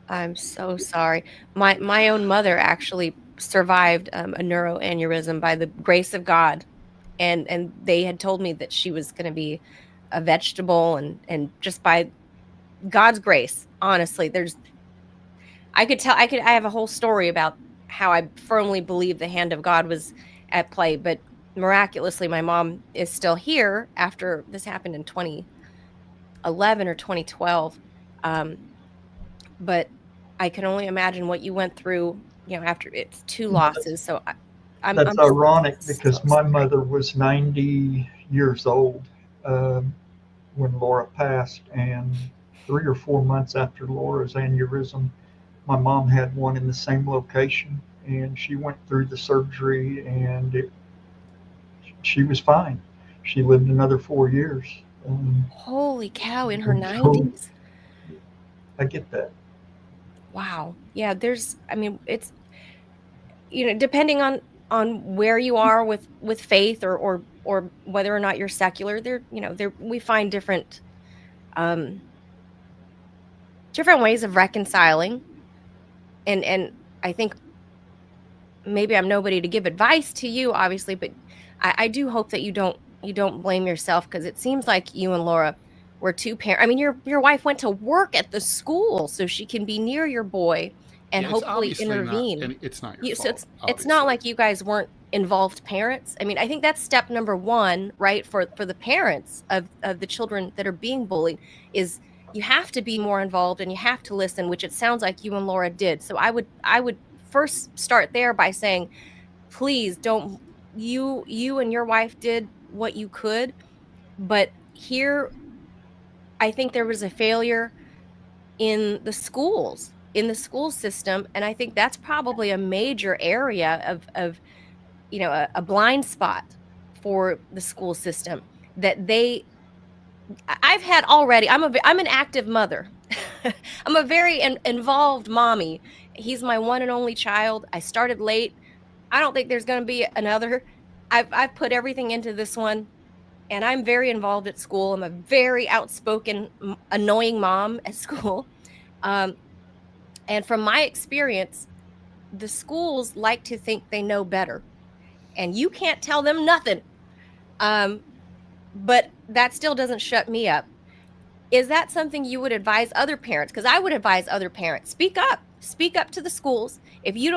I'm so sorry. My own mother actually survived a neuroaneurysm by the grace of God, and they had told me that she was going to be a vegetable, and just by God's grace, honestly, I have a whole story about how I firmly believe the hand of God was at play, but miraculously my mom is still here after this happened in 2011 or 2012. But I can only imagine what you went through, after it's two losses. So That's I'm ironic so because my sorry. mother was 90 years old when Laura passed, and 3 or 4 months after Laura's aneurysm, my mom had one in the same location, and she went through the surgery, and she was fine. She lived another 4 years. Holy cow, in her So 90s? I get that. Wow. Yeah, it's, depending on where you are with faith or whether or not you're secular, we find different ways of reconciling. And I think maybe I'm nobody to give advice to you, obviously, but I do hope that you don't blame yourself, because it seems like you and Laura were two parents. I mean, your wife went to work at the school so she can be near your boy and Yeah, it's hopefully obviously intervene. and it's not your So fault. it's not like you guys weren't involved parents. I mean, I think that's step number one, right? For the parents of the children that are being bullied, is you have to be more involved and you have to listen, which it sounds like you and Laura did. So I would first start there by saying, please don't, you and your wife did what you could, but here I think there was a failure in the schools, in the school system, and I think that's probably a major area of a blind spot for the school system, that I've had already. I'm an active mother. I'm a very involved mommy. He's my one and only child. I started late. I don't think there's going to be another. I've put everything into this one, and I'm very involved at school. I'm a very outspoken, annoying mom at school. And from my experience, the schools like to think they know better, and you can't tell them nothing. But that still doesn't shut me up. Is that something you would advise other parents? Because I would advise other parents, speak up to the schools. If you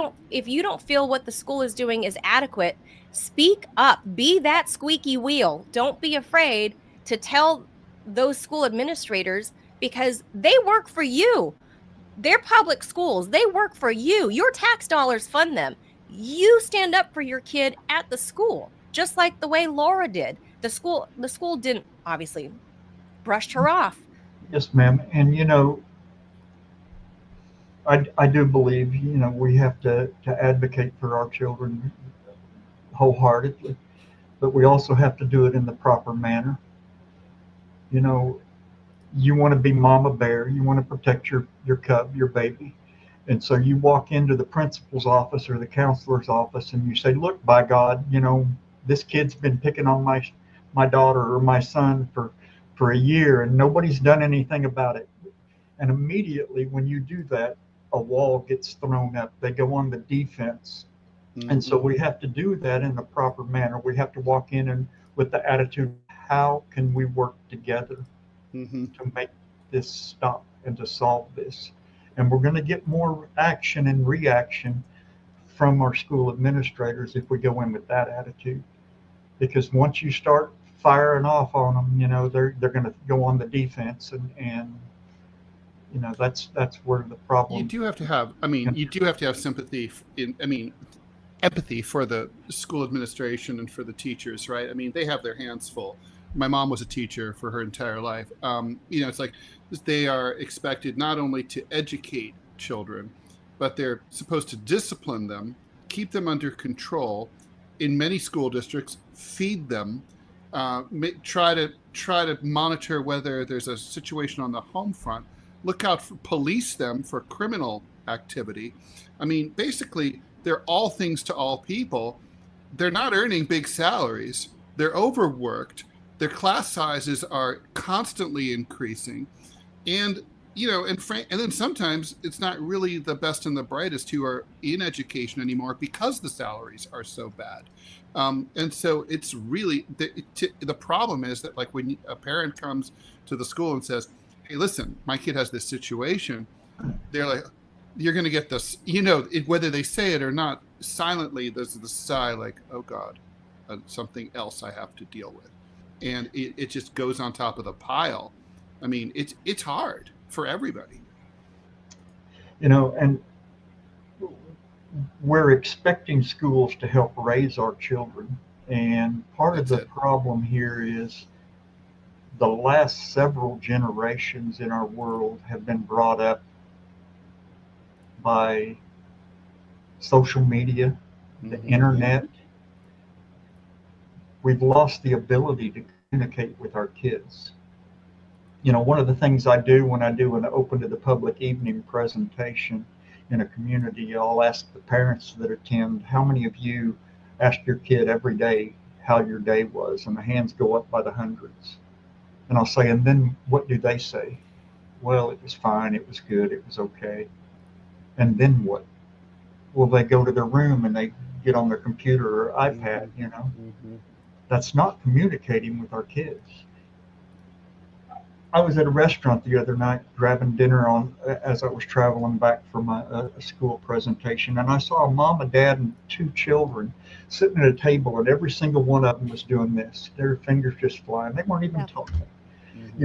don't feel what the school is doing is adequate, speak up, be that squeaky wheel. Don't be afraid to tell those school administrators, because they work for you. They're public schools. They work for you. Your tax dollars fund them. You stand up for your kid at the school, just like the way Laura did. The school didn't, obviously, brushed her off. Yes, ma'am. And I do believe we have to advocate for our children wholeheartedly, but we also have to do it in the proper manner. You want to be mama bear. You want to protect your cub, your baby. And so you walk into the principal's office or the counselor's office and you say, look, by God, this kid's been picking on my daughter or my son for a year and nobody's done anything about it. And immediately when you do that, a wall gets thrown up. They go on the defense. Mm-hmm. And so we have to do that in the proper manner. We have to walk in and with the attitude, how can we work together to make this stop and to solve this? And we're going to get more action and reaction from our school administrators if we go in with that attitude. Because once you start firing off on them, they're going to go on the defense, and that's where the problem. You do have to have sympathy empathy for the school administration and for the teachers, right? I mean, they have their hands full. My mom was a teacher for her entire life. It's like they are expected not only to educate children, but they're supposed to discipline them, keep them under control. In many school districts, feed them, try to monitor whether there's a situation on the home front, look out for, police them for criminal activity. I mean, basically, they're all things to all people. They're not earning big salaries. They're overworked. Their class sizes are constantly increasing. And and then sometimes it's not really the best and the brightest who are in education anymore because the salaries are so bad. And so it's really the problem is that, like, when a parent comes to the school and says, "Hey, listen, my kid has this situation," they're like, "You're going to get this," whether they say it or not, silently there's the sigh, like, "Oh God, something else I have to deal with," and it just goes on top of the pile. I mean, it's hard for everybody. And we're expecting schools to help raise our children. And part of the problem here is the last several generations in our world have been brought up by social media, the internet. We've lost the ability to communicate with our kids. One of the things I do when I do an open to the public evening presentation in a community, I'll ask the parents that attend, how many of you ask your kid every day how your day was? And the hands go up by the hundreds. And I'll say, and then what do they say? Well, it was fine, it was good, it was okay. And then what? Well, they go to their room and they get on their computer or iPad, That's not communicating with our kids. I was at a restaurant the other night grabbing dinner as I was traveling back from a school presentation, and I saw a mom, a dad, and 2 children sitting at a table, and every single one of them was doing this. Their fingers just flying. They weren't even talking.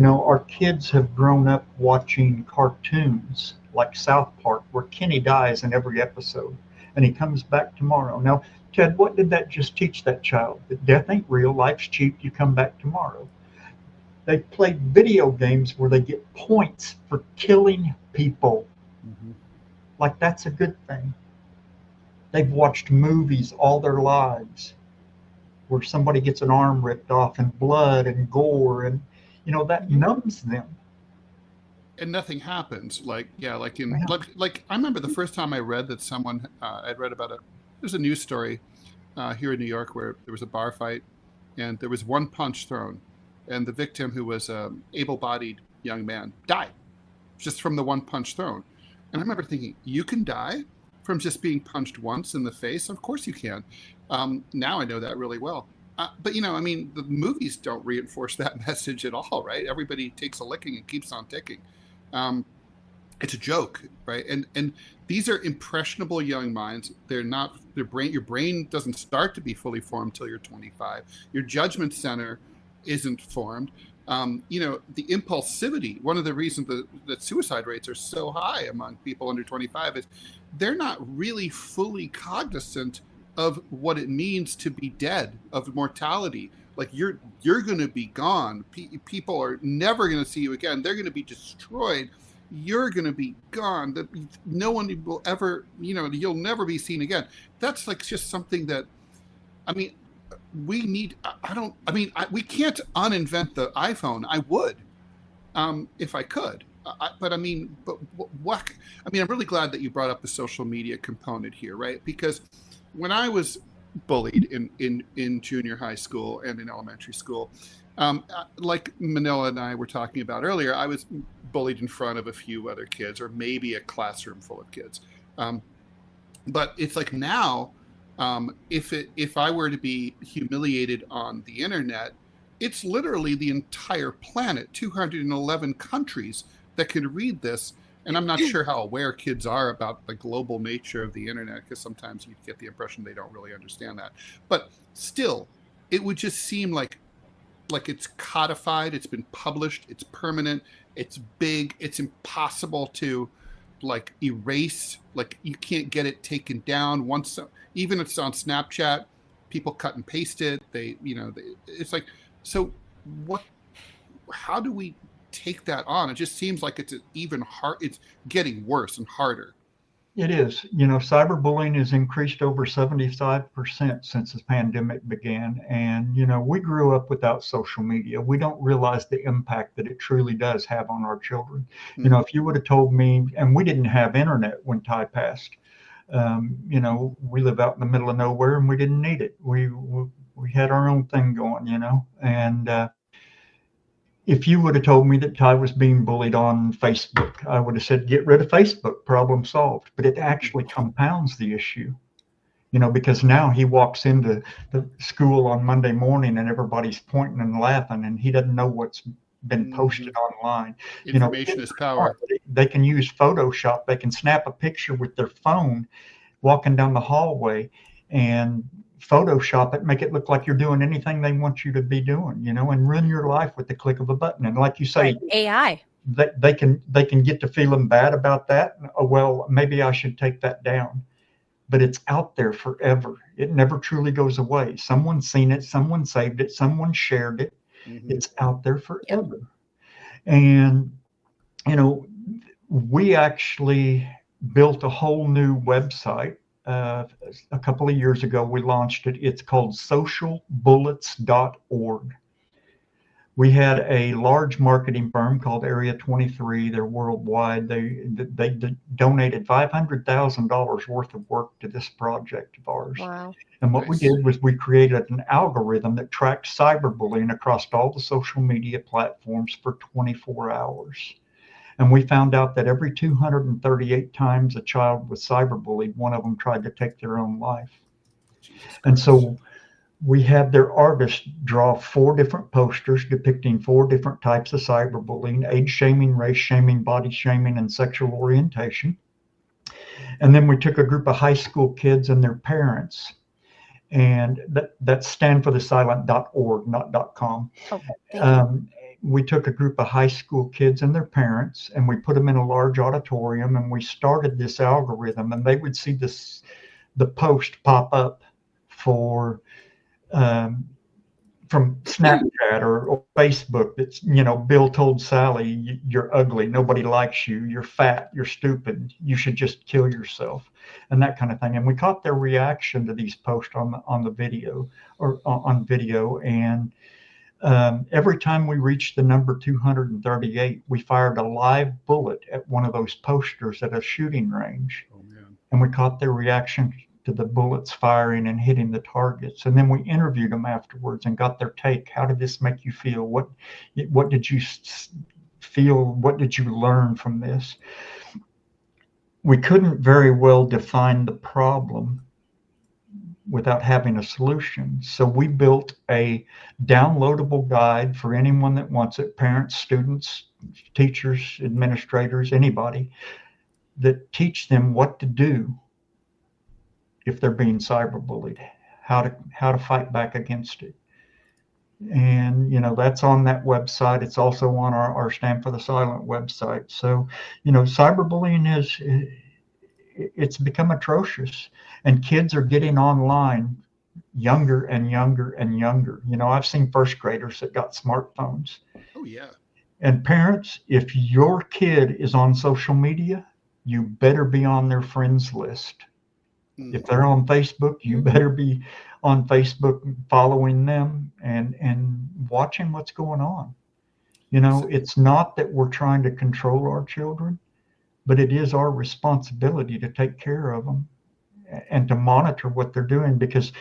Our kids have grown up watching cartoons like South Park, where Kenny dies in every episode, and he comes back tomorrow. Now, Ted, what did that just teach that child? That death ain't real, life's cheap, you come back tomorrow. They play video games where they get points for killing people. Like that's a good thing. They've watched movies all their lives where somebody gets an arm ripped off and blood and gore, and that numbs them. And nothing happens. Like I remember the first time I read that someone I'd read about there's a news story here in New York where there was a bar fight and there was one punch thrown. And the victim, who was an able-bodied young man, died just from the one punch thrown. And I remember thinking, you can die from just being punched once in the face? Of course you can. Now I know that really well. But, the movies don't reinforce that message at all, right? Everybody takes a licking and keeps on ticking. It's a joke, right? And these are impressionable young minds. They're not, your brain doesn't start to be fully formed till you're 25. Your judgment center isn't formed. The impulsivity, one of the reasons that suicide rates are so high among people under 25 is they're not really fully cognizant of what it means to be dead, of mortality. Like you're going to be gone. People are never going to see you again. They're going to be destroyed. You're going to be gone. That no one will ever, you'll never be seen again. That's like just something that, we need. We can't uninvent the iPhone. I would, if I could. But what? I'm really glad that you brought up the social media component here, right? Because when I was bullied in junior high school and in elementary school, like Manila and I were talking about earlier, I was bullied in front of a few other kids, or maybe a classroom full of kids. But it's like now. If I were to be humiliated on the internet, it's literally the entire planet, 211 countries that could read this. And I'm not sure how aware kids are about the global nature of the internet, because sometimes you get the impression they don't really understand that. But still, it would just seem like it's codified, it's been published, it's permanent, it's big, it's impossible to erase. You can't get it taken down once. Even if it's on Snapchat, people cut and paste it. It's like, so what? How do we take that on? It just seems like it's even hard. It's getting worse and harder. It is. Cyberbullying has increased over 75% since the pandemic began. And, we grew up without social media. We don't realize the impact that it truly does have on our children. Mm-hmm. If you would have told me, and we didn't have internet when Ty passed, we live out in the middle of nowhere and we didn't need it. We had our own thing going, and if you would have told me that Ty was being bullied on Facebook, I would have said, get rid of Facebook, problem solved. But it actually compounds the issue, because now he walks into the school on Monday morning and everybody's pointing and laughing, and he doesn't know what's been posted online. Information is power. They can use Photoshop. They can snap a picture with their phone walking down the hallway and Photoshop it, make it look like you're doing anything they want you to be doing, and ruin your life with the click of a button. And like you say, AI, they can get to feeling bad about that. Oh, well, maybe I should take that down. But it's out there forever. It never truly goes away. Someone's seen it, someone saved it, someone shared it. It's out there forever. And we actually built a whole new website. A couple of years ago, we launched it. It's called socialbullets.org. We had a large marketing firm called Area 23. They're worldwide. They donated $500,000 worth of work to this project of ours. Wow. And what we did was we created an algorithm that tracked cyberbullying across all the social media platforms for 24 hours. And we found out that every 238 times a child was cyberbullied, one of them tried to take their own life. And so we had their artists draw 4 different posters depicting 4 different types of cyberbullying: age shaming, race shaming, body shaming, and sexual orientation. And then we took a group of high school kids and their parents, and that's stand for the silent.org, not .com. Oh, thank you. We took a group of high school kids and their parents, and we put them in a large auditorium, and we started this algorithm, and they would see the post pop up for from Snapchat or Facebook that's, Bill told Sally, you're ugly, nobody likes you, you're fat, you're stupid, you should just kill yourself, and that kind of thing. And we caught their reaction to these posts on the video or on video. And every time we reached the number 238, we fired a live bullet at one of those posters at a shooting range. Oh, man. And we caught their reaction to the bullets firing and hitting the targets. And then we interviewed them afterwards and got their take. How did this make you feel? What did you feel? What did you learn from this? We couldn't very well define the problem without having a solution. So we built a downloadable guide for anyone that wants it, parents, students, teachers, administrators, anybody, that teach them what to do if they're being cyberbullied, how to fight back against it. And, that's on that website. It's also on our Stand for the Silent website. So, cyberbullying it's become atrocious, and kids are getting online younger and younger and younger. I've seen first graders that got smartphones. Oh, yeah. And parents, if your kid is on social media, you better be on their friends list. If they're on Facebook, you better be on Facebook following them and watching what's going on. It's not that we're trying to control our children, but it is our responsibility to take care of them and to monitor what they're doing, because,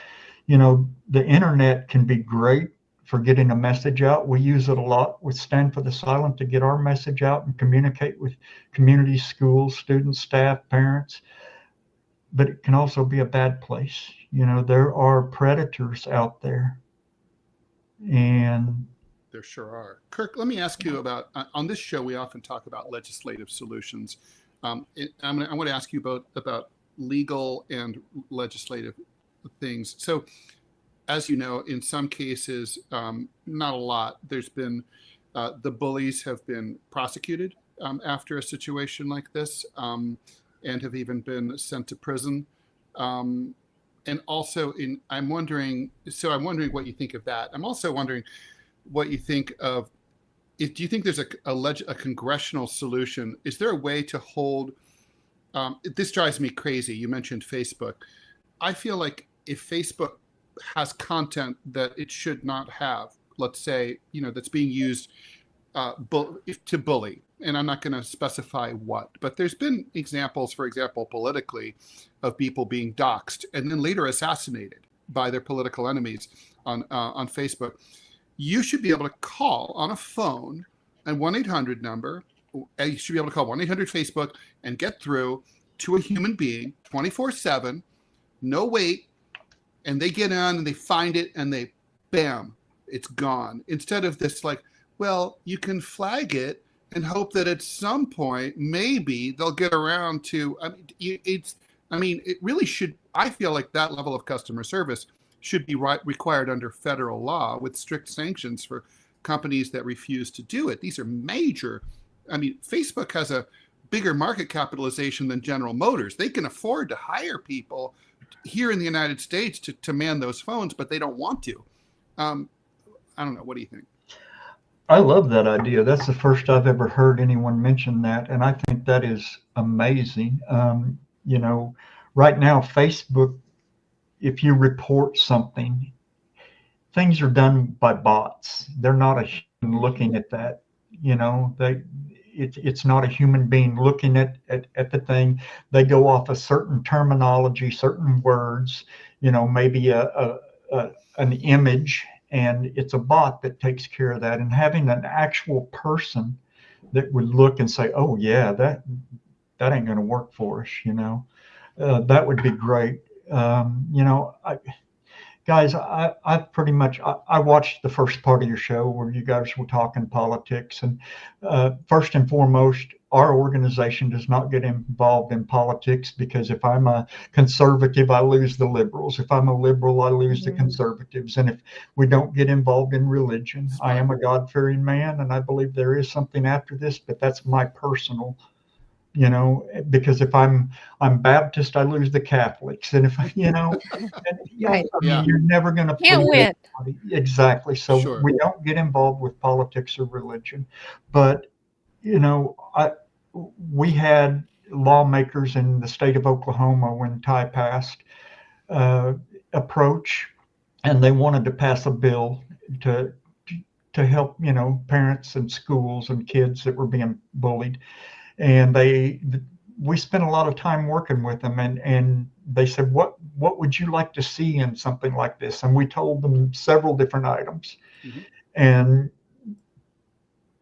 the internet can be great for getting a message out. We use it a lot with Stand for the Silent to get our message out and communicate with communities, schools, students, staff, parents. But it can also be a bad place. There are predators out there. And there sure are. Kirk, let me ask you about, on this show, we often talk about legislative solutions. I want to ask you about legal and legislative things. So, as you know, in some cases, not a lot, there's been, the bullies have been prosecuted after a situation like this. And have even been sent to prison. And also I'm wondering what you think of that. I'm also wondering what you think of, do you think there's a congressional solution? Is there a way to hold, this drives me crazy. You mentioned Facebook. I feel like if Facebook has content that it should not have, let's say, that's being used to bully, and I'm not going to specify what, but there's been examples, for example, politically, of people being doxxed and then later assassinated by their political enemies on Facebook. you should be able to call on a phone a 1-800 number. You should be able to call 1-800-Facebook and get through to a human being 24/7, no wait, and they get on and they find it and they, bam, it's gone. Instead of this like, well, you can flag it and hope that at some point maybe they'll get around to. It really should. I feel like that level of customer service should be required under federal law with strict sanctions for companies that refuse to do it. These are major. Facebook has a bigger market capitalization than General Motors. They can afford to hire people here in the United States to man those phones, but they don't want to. I don't know. What do you think? I love that idea. That's the first I've ever heard anyone mention that, and I think that is amazing. Right now, Facebook, if you report something, things are done by bots. They're not a human looking at that. It's not a human being looking at the thing. They go off a certain terminology, certain words, maybe an image, and it's a bot that takes care of that. And having an actual person that would look and say, oh yeah, that ain't going to work for us, that would be great. Guys, I pretty much, I watched the first part of your show where you guys were talking politics. And first and foremost, our organization does not get involved in politics, because if I'm a conservative, I lose the liberals. If I'm a liberal, I lose the conservatives. And if we don't get involved in religion, I am a God-fearing man, and I believe there is something after this, but that's my personal, because if I'm Baptist, I lose the Catholics. And if, Right. You're never going to Can't win. Exactly. So Sure. we don't get involved with politics or religion. But, we had lawmakers in the state of Oklahoma when Ty passed approach, and they wanted to pass a bill to help, parents and schools and kids that were being bullied. And we spent a lot of time working with them, and they said, what would you like to see in something like this? And we told them several different items. Mm-hmm. And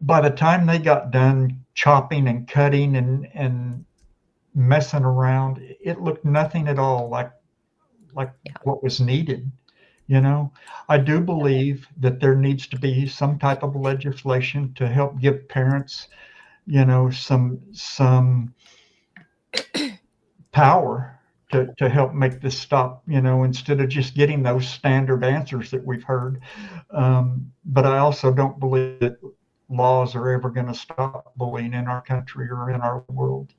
by the time they got done chopping and cutting and messing around, it looked nothing at all like what was needed. I do believe that there needs to be some type of legislation to help give parents some power to help make this stop, instead of just getting those standard answers that we've heard. But I also don't believe that laws are ever going to stop bullying in our country or in our world.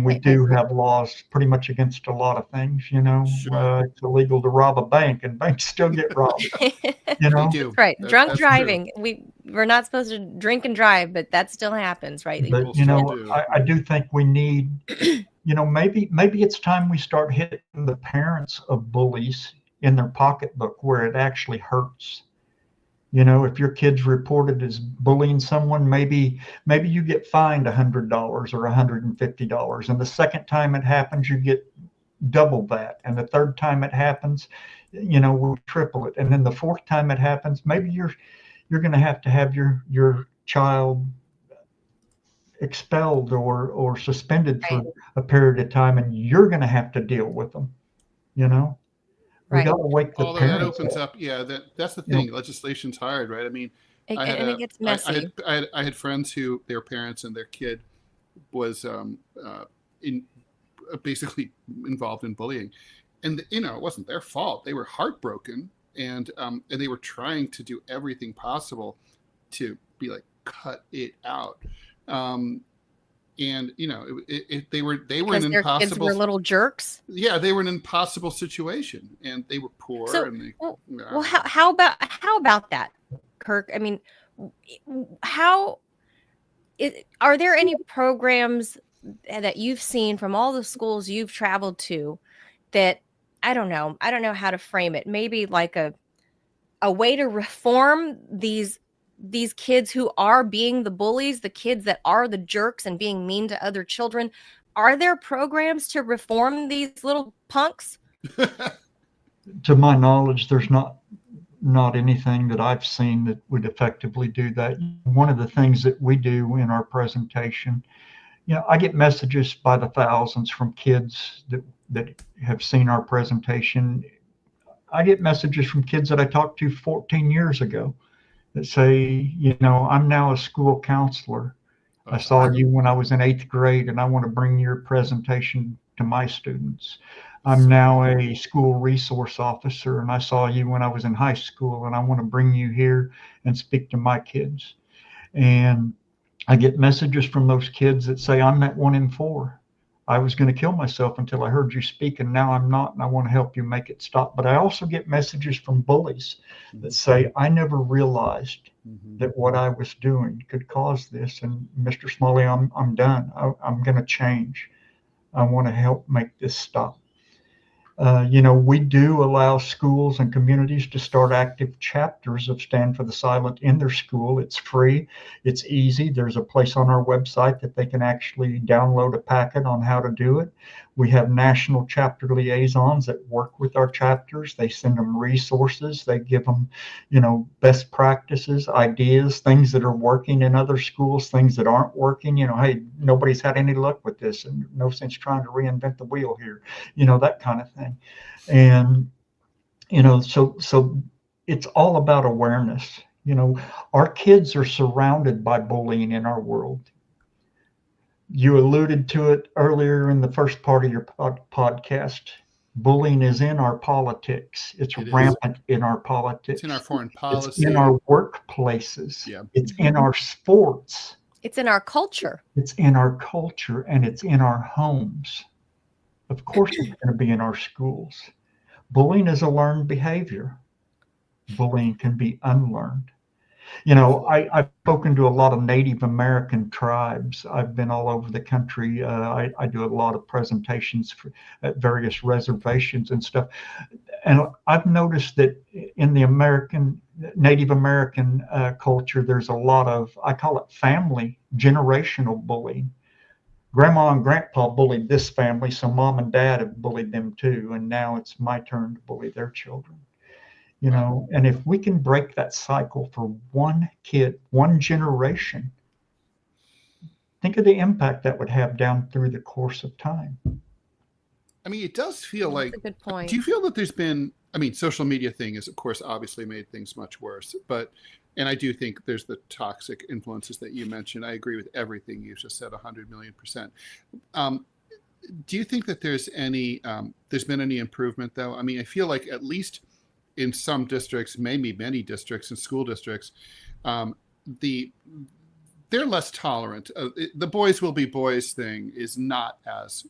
We do have laws pretty much against a lot of things, Sure. It's illegal to rob a bank, and banks still get robbed. We do. Right. Drunk That's driving. True. We're not supposed to drink and drive, but that still happens, right? But, I do think we need, maybe it's time we start hitting the parents of bullies in their pocketbook where it actually hurts. If your kid's reported as bullying someone, maybe you get fined $100 or $150. And the second time it happens, you get double that. And the third time it happens, we'll triple it. And then the fourth time it happens, maybe you're going to have your child expelled or suspended for a period of time, and you're going to have to deal with them. We got to wake the parents that opens up. Yeah, that's the thing. Legislation's hard, right? It gets messy. I had friends who their parents and their kid was basically involved in bullying, and it wasn't their fault. They were heartbroken, and they were trying to do everything possible to be like, cut it out. And they were because in an their impossible. Kids were little jerks. Yeah, they were in an impossible situation, and they were poor. So, and how about that, Kirk? Are there any programs that you've seen from all the schools you've traveled to that I don't know how to frame it? Maybe like a way to reform these kids who are being the bullies, the kids that are the jerks and being mean to other children. Are there programs to reform these little punks? To my knowledge, there's not not anything that I've seen that would effectively do that. One of the things that we do in our presentation, I get messages by the thousands from kids that have seen our presentation. I get messages from kids that I talked to 14 years ago that say, I'm now a school counselor. I saw you when I was in 8th grade, and I want to bring your presentation to my students. I'm now a school resource officer, and I saw you when I was in high school, and I want to bring you here and speak to my kids. And I get messages from those kids that say, I'm that 1 in 4. I was going to kill myself until I heard you speak, and now I'm not, and I want to help you make it stop. But I also get messages from bullies that say, I never realized that what I was doing could cause this. And Mr. Smalley, I'm done. I'm going to change. I want to help make this stop. We do allow schools and communities to start active chapters of Stand for the Silent in their school. It's free. It's easy. There's a place on our website that they can actually download a packet on how to do it. We have national chapter liaisons that work with our chapters. They send them resources. They give them, best practices, ideas, things that are working in other schools, things that aren't working. Hey, nobody's had any luck with this, and no sense trying to reinvent the wheel here, that kind of thing. And, so it's all about awareness. Our kids are surrounded by bullying in our world. You alluded to it earlier in the first part of your podcast. Bullying is in our politics. It's rampant in our politics. It's in our foreign policy. It's in our workplaces. Yeah. It's in our sports. It's in our culture. It's in our culture, and it's in our homes. Of course, it's going to be in our schools. Bullying is a learned behavior. Bullying can be unlearned. I've spoken to a lot of Native American tribes. I've been all over the country. I do a lot of presentations at various reservations and stuff. And I've noticed that in the Native American culture, there's a lot of, I call it family generational bullying. Grandma and grandpa bullied this family, so mom and dad have bullied them too. And now it's my turn to bully their children. And if we can break that cycle for one kid, one generation, think of the impact that would have down through the course of time. I mean, it does feel That's like, a good point. do you feel that there's been, social media thing is, of course, obviously made things much worse, and I do think there's the toxic influences that you mentioned. I agree with everything you just said, 100,000,000%. Do you think that there's been any improvement though? I mean, I feel like at least in some districts, maybe many districts and school districts, they're less tolerant. The boys will be boys thing is not as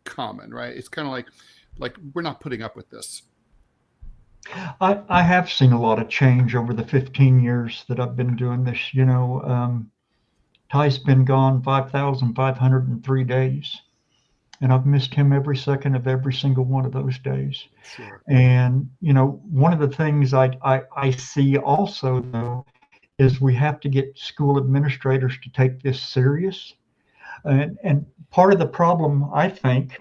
common, right? It's kind of like we're not putting up with this. I have seen a lot of change over the 15 years that I've been doing this. Ty's been gone 5,503 days. And I've missed him every second of every single one of those days. Sure. And, one of the things I see also, though, is we have to get school administrators to take this serious. And part of the problem, I think,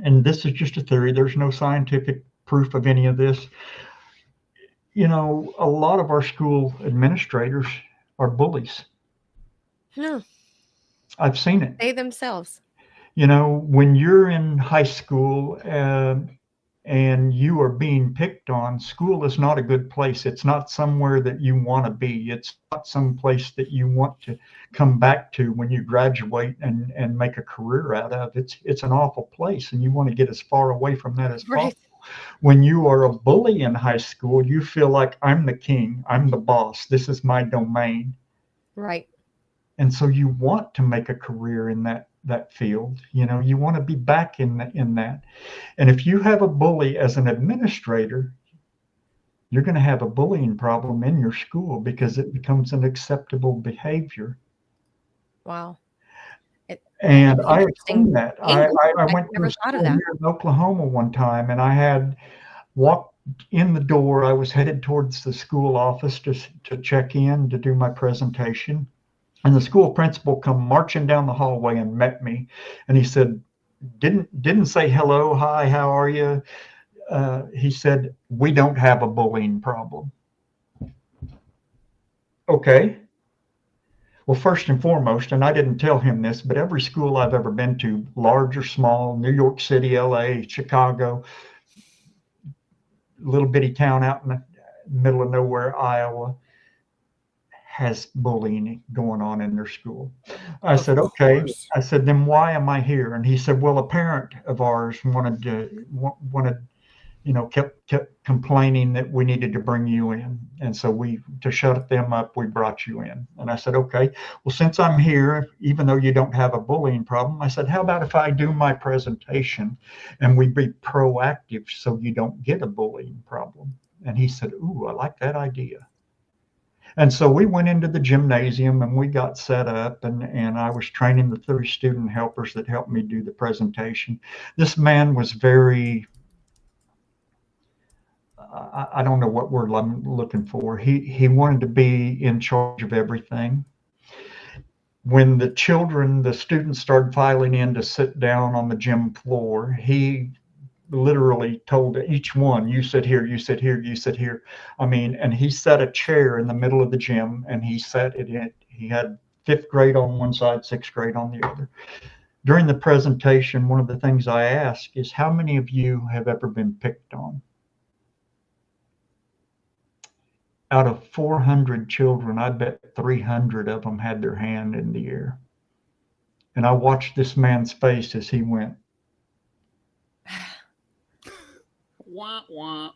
and this is just a theory, there's no scientific proof of any of this. A lot of our school administrators are bullies. No. I've seen it. They themselves. When you're in high school and you are being picked on, school is not a good place. It's not somewhere that you want to be. It's not some place that you want to come back to when you graduate and make a career out of. It's an awful place, and you want to get as far away from that as possible. When you are a bully in high school, you feel like I'm the king, I'm the boss, this is my domain. Right. And so you want to make a career in that field. You want to be back in that. And if you have a bully as an administrator, you're going to have a bullying problem in your school because it becomes an acceptable behavior. Wow. And I have seen that. I went never to thought of school that. here in Oklahoma one time, and I had walked in the door. I was headed towards the school office to check in to do my presentation. And the school principal come marching down the hallway and met me. And he said, didn't say hello, hi, how are you? he said, we don't have a bullying problem. Okay. Well, first and foremost, and I didn't tell him this, but every school I've ever been to, large or small, New York City, LA, Chicago, little bitty town out in the middle of nowhere, Iowa, has bullying going on in their school. I said, okay. I said, then why am I here? And he said, well, a parent of ours wanted, kept complaining that we needed to bring you in. And so to shut them up, we brought you in. And I said, okay, well, since I'm here, even though you don't have a bullying problem, I said, how about if I do my presentation and we be proactive so you don't get a bullying problem? And he said, ooh, I like that idea. And so we went into the gymnasium and we got set up, and I was training the 30 student helpers that helped me do the presentation. This man was very, I don't know what word I'm looking for. He wanted to be in charge of everything. When the students started filing in to sit down on the gym floor, he literally told each one, you sit here, you sit here, you sit here. I mean, and he set a chair in the middle of the gym and he sat it in. He had 5th grade on one side, 6th grade on the other. During the presentation, one of the things I asked is, how many of you have ever been picked on? Out of 400 children, I bet 300 of them had their hand in the air. And I watched this man's face as he went, wah, wah.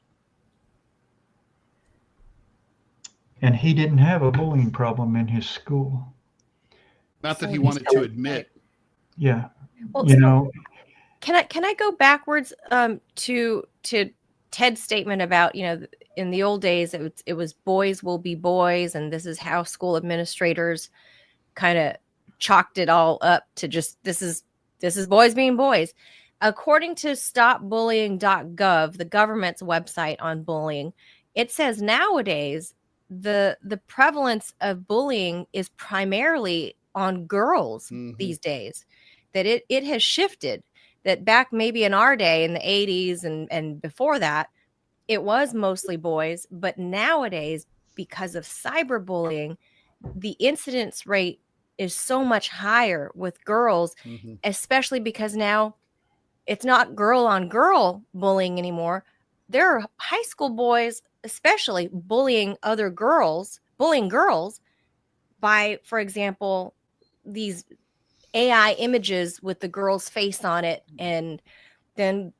And he didn't have a bullying problem in his school. Not that he wanted to admit. Yeah. Well, Can I go backwards to Ted's statement about, in the old days it was boys will be boys, and this is how school administrators kind of chalked it all up to just this is boys being boys. According to stopbullying.gov, the government's website on bullying, it says nowadays the prevalence of bullying is primarily on girls these days, that it has shifted, that back maybe in our day in the 80s and before that, it was mostly boys. But nowadays, because of cyberbullying, the incidence rate is so much higher with girls, especially because now it's not girl on girl bullying anymore. There are high school boys, especially bullying girls by, for example, these AI images with the girl's face on it. And then,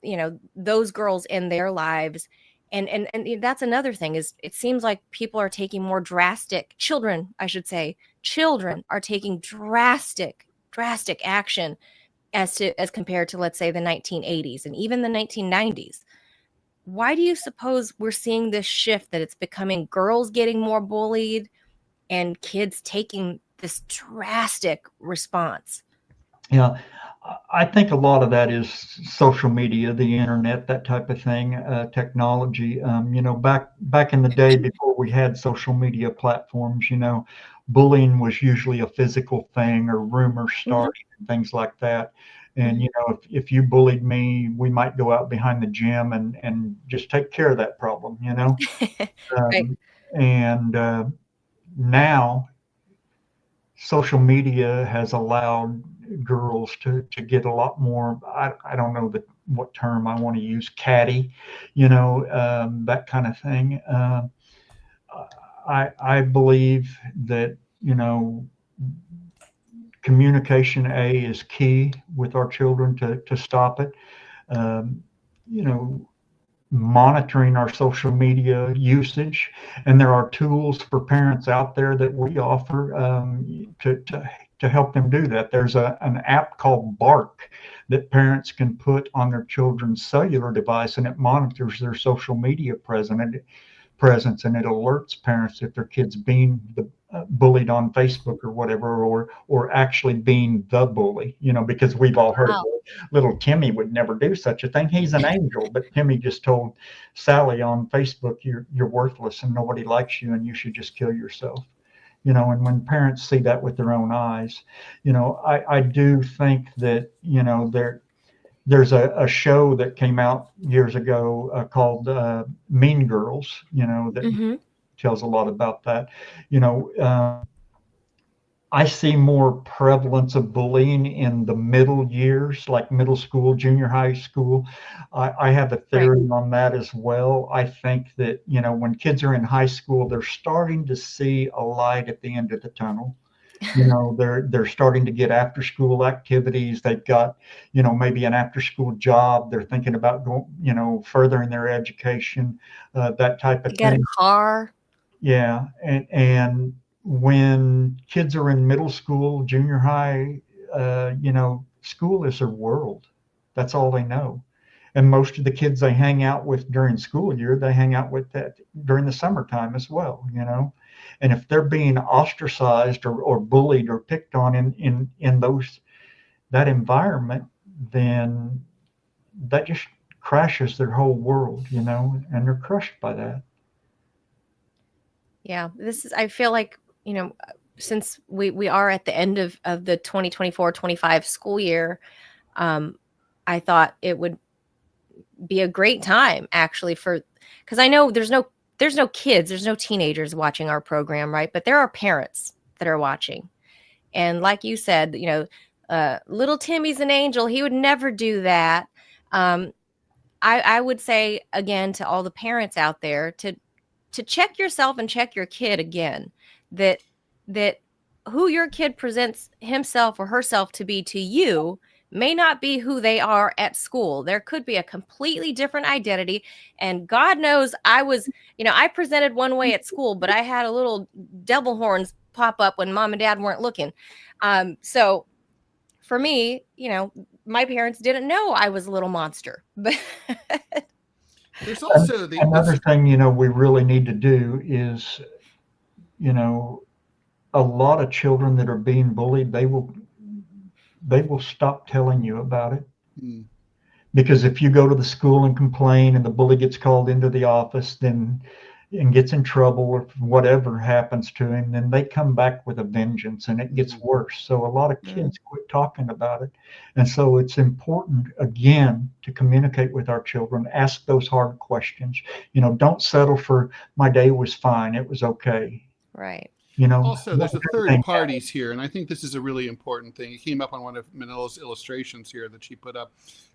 those girls end their lives. And that's another thing, is it seems like children are taking drastic action as compared to, let's say, the 1980s and even the 1990s. Why do you suppose we're seeing this shift, that it's becoming girls getting more bullied and kids taking this drastic response? Yeah, I think a lot of that is social media, the internet, that type of thing, technology. Back in the day before we had social media platforms, bullying was usually a physical thing, or rumors starting and things like that. And, if you bullied me, we might go out behind the gym and just take care of that problem, Right. And now social media has allowed girls to get a lot more, I don't know what term I want to use, catty, that kind of thing. I believe that, communication is key with our children to stop it. Monitoring our social media usage, and there are tools for parents out there that we offer to help them do that. There's an app called Bark that parents can put on their children's cellular device, and it monitors their social media presence, and it alerts parents if their kid's being bullied on Facebook or whatever, or actually being the bully, because we've all heard of little Timmy would never do such a thing. He's an angel, but Timmy just told Sally on Facebook, you're worthless and nobody likes you and you should just kill yourself. And when parents see that with their own eyes, I do think that, there's a show that came out years ago called Mean Girls, that Mm-hmm. tells a lot about that. I see more prevalence of bullying in the middle years, like middle school, junior high school. I have a theory on that as well. I think that, when kids are in high school, they're starting to see a light at the end of the tunnel. They're starting to get after school activities. They've got, maybe an after school job. They're thinking about going, furthering their education, that type of Get a thing. car. Yeah. And when kids are in middle school, junior high, school is their world. That's all they know. And most of the kids they hang out with during school year, they hang out with that during the summertime as well, And if they're being ostracized or bullied or picked on in that environment, then that just crashes their whole world, and they're crushed by that. Yeah, I feel like, since we are at the end of the 2024-25 school year, I thought it would be a great time actually because I know there's no kids, there's no teenagers watching our program, right? But there are parents that are watching. And like you said, little Timmy's an angel. He would never do that. I would say again to all the parents out there to check yourself and check your kid again, that who your kid presents himself or herself to be to you may not be who they are at school. There could be a completely different identity. And God knows I presented one way at school, but I had a little devil horns pop up when mom and dad weren't looking. So for me, my parents didn't know I was a little monster, but there's also another thing, we really need to do is, a lot of children that are being bullied, they will stop telling you about it. Mm. Because if you go to the school and complain and the bully gets called into the office and gets in trouble or whatever happens to him, then they come back with a vengeance and it gets worse. So a lot of kids quit talking about it. And so it's important, again, to communicate with our children, ask those hard questions. Don't settle for my day was fine, it was okay. Right. Also, there's a third parties here, and I think this is a really important thing. It came up on one of Manila's illustrations here that she put up.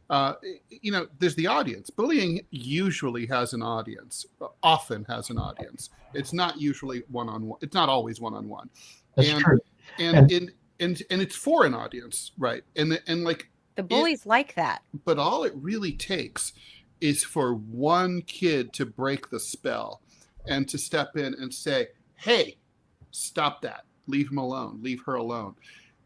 There's the audience. Bullying usually has an audience, often has an audience. It's not usually one-on-one. It's not always one-on-one. That's true. And it's for an audience, right? And like the bullies like that. But all it really takes is for one kid to break the spell and to step in and say, "Hey, stop that. Leave him alone. Leave her alone."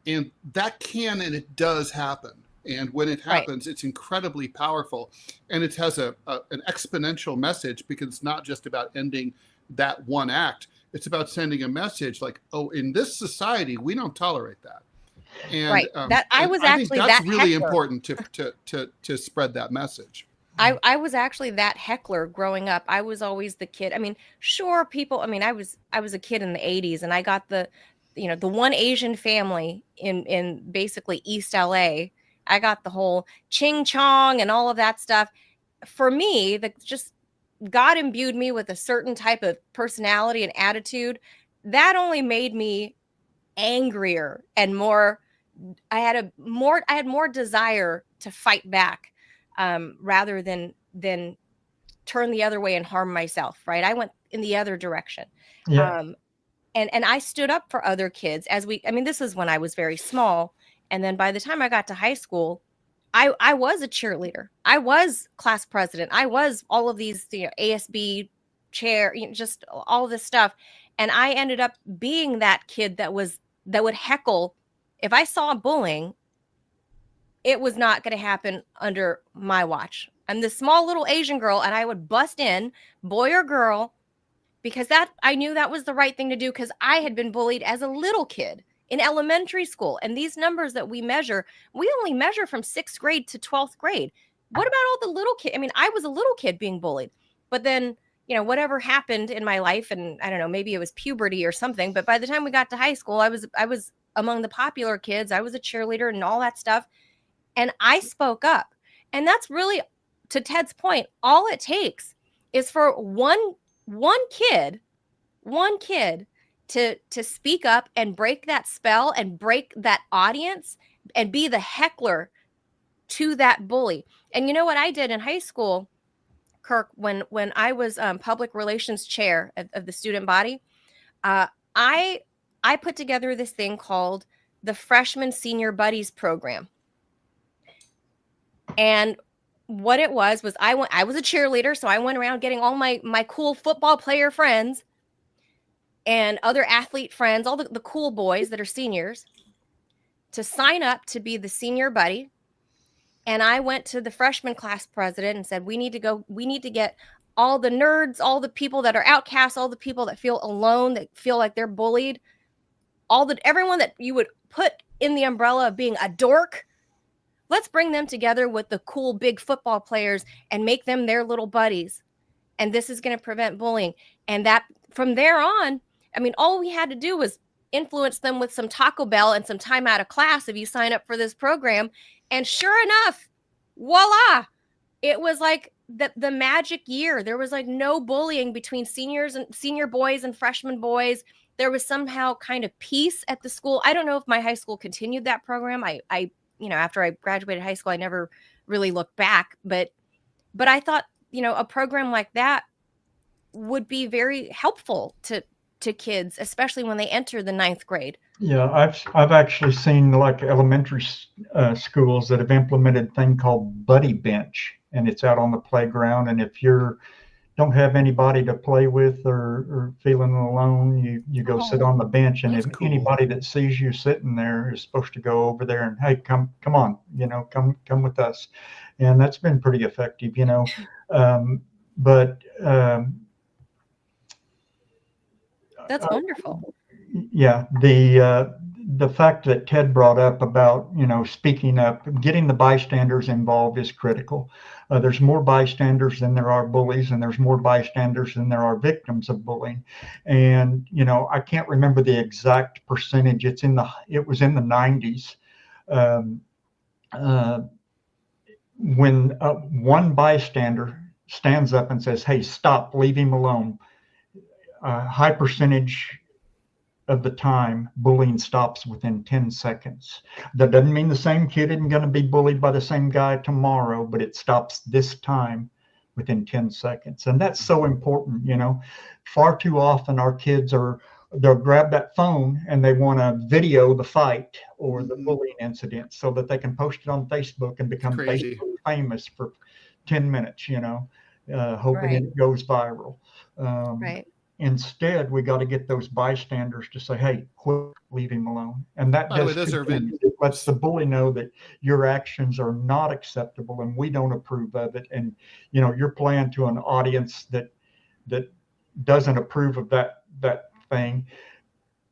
And that can and it does happen. And when it happens, It's incredibly powerful. And it has an exponential message because it's not just about ending that one act. It's about sending a message like, oh, in this society, we don't tolerate that. And, I think that's really important to spread that message. I was actually that heckler growing up. I was always the kid. I mean, sure, I was a kid in the 80s and I got the one Asian family in basically East LA. I got the whole ching chong and all of that stuff. For me, God imbued me with a certain type of personality and attitude that only made me angrier and more. I had more desire to fight back rather than turn the other way and harm myself. Right. I went in the other direction. Yeah. And I stood up for other kids this is when I was very small. And then by the time I got to high school, I was a cheerleader. I was class president. I was all of these, ASB chair, just all this stuff. And I ended up being that kid that would heckle. If I saw bullying, it was not going to happen under my watch. I'm this small little Asian girl and I would bust in, boy or girl, because I knew that was the right thing to do because I had been bullied as a little kid in elementary school. And these numbers that we only measure from 6th grade to 12th grade. What about all the little kids? I mean, I was a little kid being bullied, but then, whatever happened in my life, and I don't know, maybe it was puberty or something, but by the time we got to high school, I was among the popular kids. I was a cheerleader and all that stuff. And I spoke up. And that's really, to Ted's point, all it takes is for one kid to speak up and break that spell and break that audience and be the heckler to that bully. And you know what I did in high school, Kirk, when I was public relations chair of the student body, I put together this thing called the Freshman Senior Buddies Program. And what it was I was a cheerleader, so I went around getting all my cool football player friends and other athlete friends, all the cool boys that are seniors, to sign up to be the senior buddy. And I went to the freshman class president and said, we need to get all the nerds, all the people that are outcasts, all the people that feel alone, that feel like they're bullied, everyone that you would put in the umbrella of being a dork. Let's bring them together with the cool big football players and make them their little buddies. And this is going to prevent bullying. And that from there on, I mean, all we had to do was influence them with some Taco Bell and some time out of class if you sign up for this program. And sure enough, voila, it was like the magic year. There was like no bullying between senior boys and freshman boys. There was somehow kind of peace at the school. I don't know if my high school continued that program. I after I graduated high school, I never really looked back, but I thought, a program like that would be very helpful to kids, especially when they enter the 9th grade. Yeah, I've actually seen like elementary schools that have implemented a thing called Buddy Bench, and it's out on the playground. And if you don't have anybody to play with or feeling alone, you go sit on the bench. And if anybody that sees you sitting there is supposed to go over there and, hey, come on, come with us. And that's been pretty effective, That's wonderful. Yeah, the fact that Ted brought up about speaking up, getting the bystanders involved is critical. There's more bystanders than there are bullies, and there's more bystanders than there are victims of bullying. And I can't remember the exact percentage. It was in the 90s when one bystander stands up and says, "Hey, stop, leave him alone." High percentage of the time, bullying stops within 10 seconds. That doesn't mean the same kid isn't going to be bullied by the same guy tomorrow, but it stops this time within 10 seconds. And that's so important. Far too often our kids they'll grab that phone and they want to video the fight or the bullying incident so that they can post it on Facebook and become Facebook famous for 10 minutes, hoping it goes viral. Right. Instead, we got to get those bystanders to say, "Hey, quit, leave him alone." And that it lets the bully know that your actions are not acceptable and we don't approve of it. And you're playing to an audience that doesn't approve of that thing.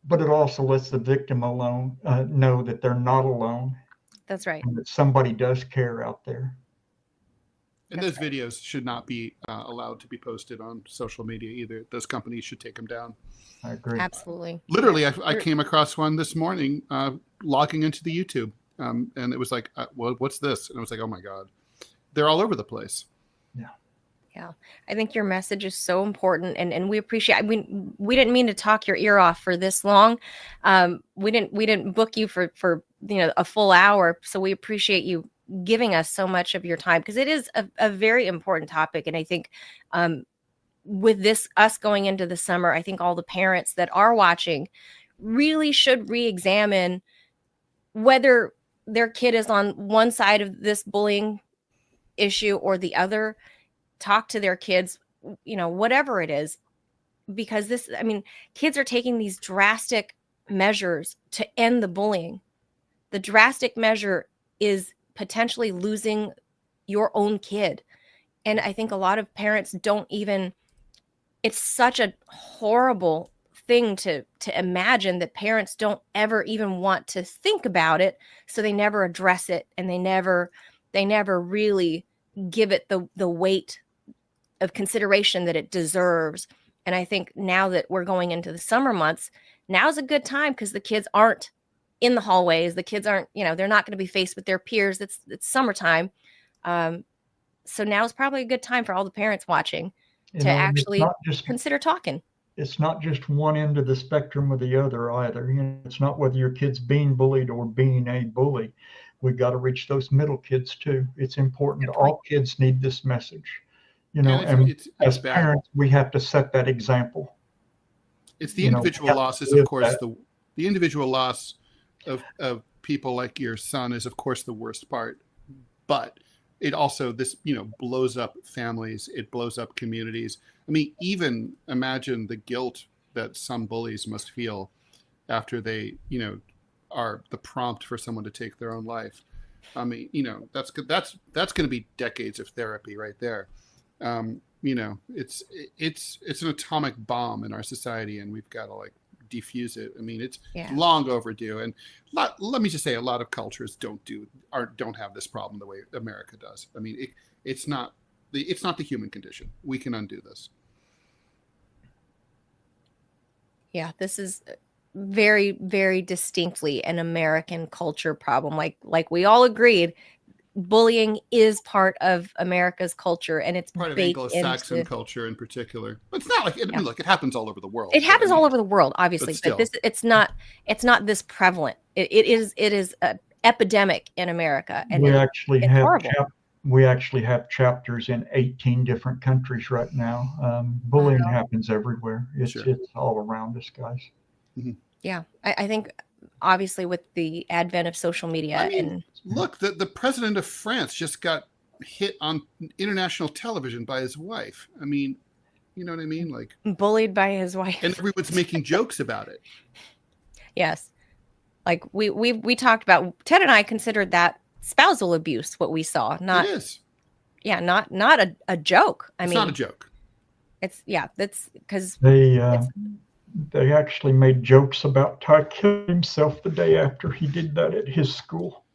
But it also lets the victim alone know that they're not alone. That's right. And that somebody does care out there. And those videos should not be allowed to be posted on social media either. Those companies should take them down. I agree. Absolutely. Literally, I came across one this morning logging into the YouTube. And it was like, what's this? And I was like, oh my God. They're all over the place. Yeah. Yeah. I think your message is so important. And we appreciate, we didn't mean to talk your ear off for this long. We didn't book you for a full hour. So we appreciate you giving us so much of your time, because it is a very important topic. And I think with us going into the summer, I think all the parents that are watching really should re-examine whether their kid is on one side of this bullying issue or the other. Talk to their kids, whatever it is, because kids are taking these drastic measures to end the bullying. The drastic measure is potentially losing your own kid. And I think a lot of parents it's such a horrible thing to imagine that parents don't ever even want to think about it. So they never address it, and they never really give it the weight of consideration that it deserves. And I think now that we're going into the summer months, now's a good time, because the kids aren't in the hallways. The kids aren't, they're not going to be faced with their peers. It's summertime. So now is probably a good time for all the parents watching You to know, and actually consider talking. it's not just one end of the spectrum or the other either. You know, it's not whether your kid's being bullied or being a bully. We've got to reach those middle kids too. It's important. Good point. All kids need this message. You know, And it's as bad. parents, we have to set that example. It's the You know, individual we have to losses, live of course. that. The individual loss of people like your son is, of course, the worst part. But it also, this, blows up families. It blows up communities. I mean, even imagine the guilt that some bullies must feel after they, are the prompt for someone to take their own life. I mean, that's going to be decades of therapy right there. It's an atomic bomb in our society, and we've got to defuse it. I mean, it's long overdue. And let me just say, a lot of cultures don't have this problem the way America does. I mean, it's not the human condition. We can undo this. Yeah, this is very, very distinctly an American culture problem. Like we all agreed, bullying is part of America's culture, and it's part of baked Anglo-Saxon culture in particular. But it's not like it, look, it happens all over the world. It happens all over the world, obviously, but it's not this prevalent. It is an epidemic in America, and we actually have horrible. We actually have chapters in 18 different countries right now. Bullying happens everywhere. It's all around us, guys. Mm-hmm. Yeah, I think obviously with the advent of social media, look, the president of France just got hit on international television by his wife. I mean, you know what I mean? Like bullied by his wife, and everyone's making jokes about it. Yes, like we talked about. Ted and I considered that spousal abuse. What we saw, not it is. Yeah, not a joke. It's not a joke. It's that's because they actually made jokes about Ty killing himself the day after he did that at his school.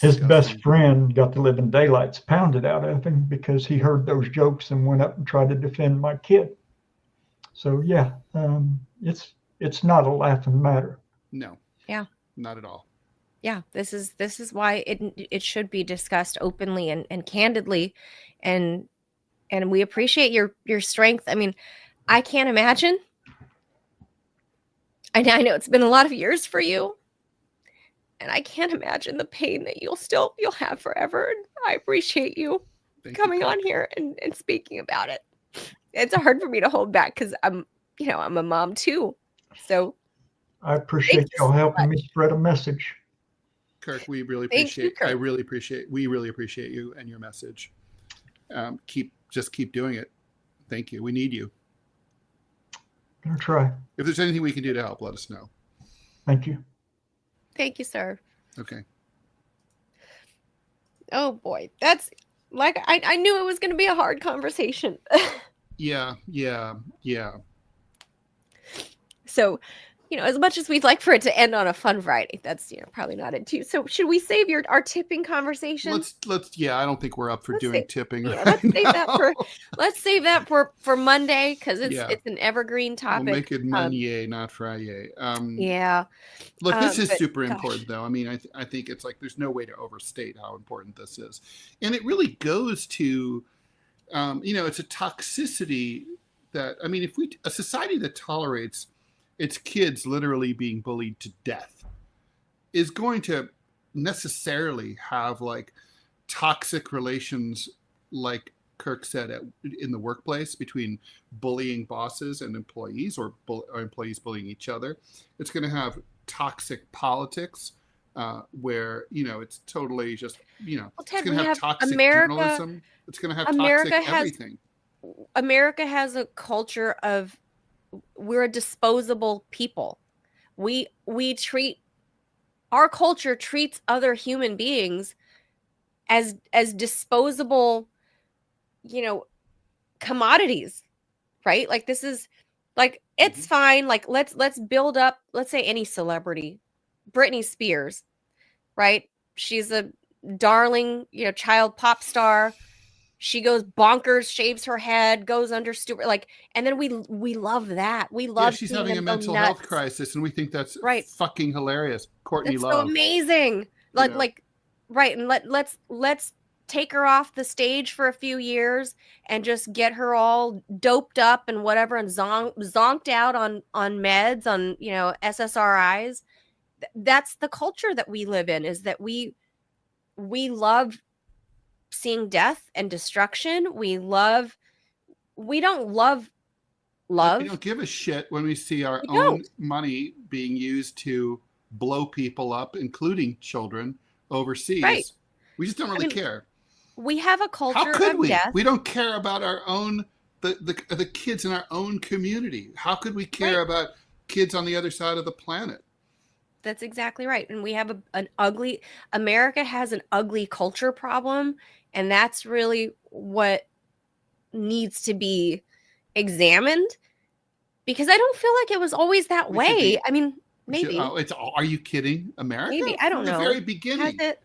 His best friend got the living daylights pounded out of him because he heard those jokes and went up and tried to defend my kid. So it's not a laughing matter. No. Yeah. Not at all. Yeah, this is why it should be discussed openly and candidly, and we appreciate your strength. I mean, I can't imagine. I know it's been a lot of years for you, and I can't imagine the pain that you'll have forever. And I appreciate you coming on here and speaking about it. It's hard for me to hold back because I'm a mom too. So I appreciate y'all helping me spread a message. Kirk, we really appreciate. We really appreciate you and your message. Keep doing it. Thank you. We need you. Gonna try. If there's anything we can do to help, let us know. Thank you. Thank you, sir. Okay. Oh boy, that's like I knew it was going to be a hard conversation. Yeah. So, as much as we'd like for it to end on a fun Friday, that's probably not it too. So, should we save our tipping conversation? Let's. Yeah, I don't think we're up for doing tipping. Yeah, right let's save that for Monday because it's an evergreen topic. We'll make it Monday, not Friday. Yeah. Look, this is super important, though. I mean, I think it's like there's no way to overstate how important this is, and it really goes to, it's a toxicity that if a society that tolerates its kids literally being bullied to death is going to necessarily have toxic relations, like Kirk said, in the workplace between bullying bosses and employees or employees bullying each other. It's going to have toxic politics where, it's totally just, it's going to have toxic journalism. It's going to have toxic everything. America has a culture of we're a disposable people. Our culture treats other human beings as disposable, commodities, right? Like this is it's fine. Like let's build up, let's say any celebrity, Britney Spears, right? She's a darling, child pop star. She goes bonkers, shaves her head, goes under stupid, and then we love that. We love. She's having a mental health crisis, and we think that's fucking hilarious. Courtney It's so Love. amazing. Right. And let's take her off the stage for a few years and just get her all doped up and whatever and zonked out on meds, on, SSRIs. That's the culture that we live in, is that we love seeing death and destruction. We don't love love. We don't give a shit when we see our We own don't. money being used to blow people up, including children, overseas. Right. We just don't really care. We have a culture How could of we? death. We don't care about our own the kids in our own community. How could we care about kids on the other side of the planet? That's exactly right. And we have America has an ugly culture problem. And that's really what needs to be examined, because I don't feel like it was always that way. I mean, maybe. Are you kidding? America? Maybe. I don't know. From the very beginning. Has it?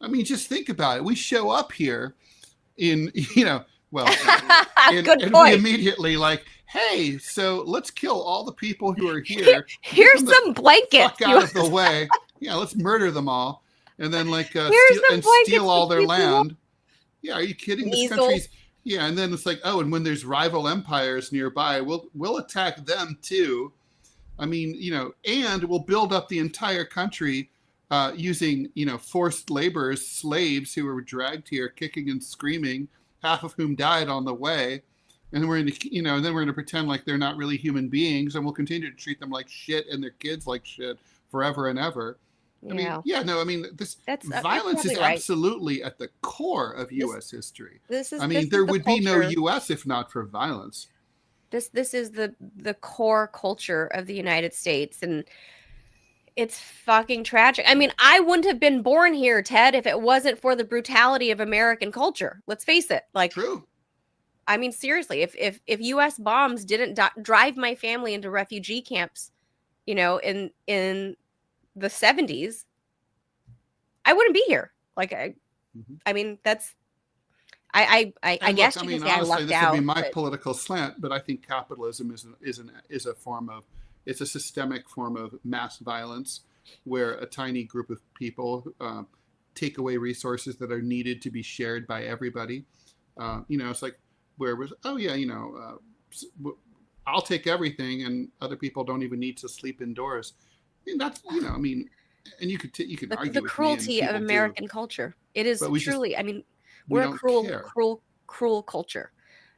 I mean, just think about it. We show up here in, well, Good and point. we immediately like, hey, so let's kill all the people who are here. Here's Get them some blankets. Fuck out of the way. Yeah, let's murder them all. And then Here's some steal all their blankets. land. Yeah, are you kidding? This Measles. country's, yeah, and then it's like, oh, and when there's rival empires nearby, we'll attack them too. I mean, and we'll build up the entire country using, forced laborers, slaves who were dragged here, kicking and screaming, half of whom died on the way. And then we're going to pretend like they're not really human beings, and we'll continue to treat them like shit and their kids like shit forever and ever. This violence is absolutely at the core of U.S. history. There would be no U.S. if not for violence. This is the core culture of the United States, and it's fucking tragic. I mean, I wouldn't have been born here, Ted, if it wasn't for the brutality of American culture. Let's face it. True. I mean, seriously, if U.S. bombs didn't drive my family into refugee camps, in the 70s, I wouldn't be here. I mean, that's, I guess you can say I lucked this out. would be my political slant, but I think capitalism is a form of, it's a systemic form of mass violence where a tiny group of people take away resources that are needed to be shared by everybody. It's like where it was, I'll take everything, and other people don't even need to sleep indoors. And that's, and you could argue the with cruelty me, of American culture. It is truly. We're a cruel culture.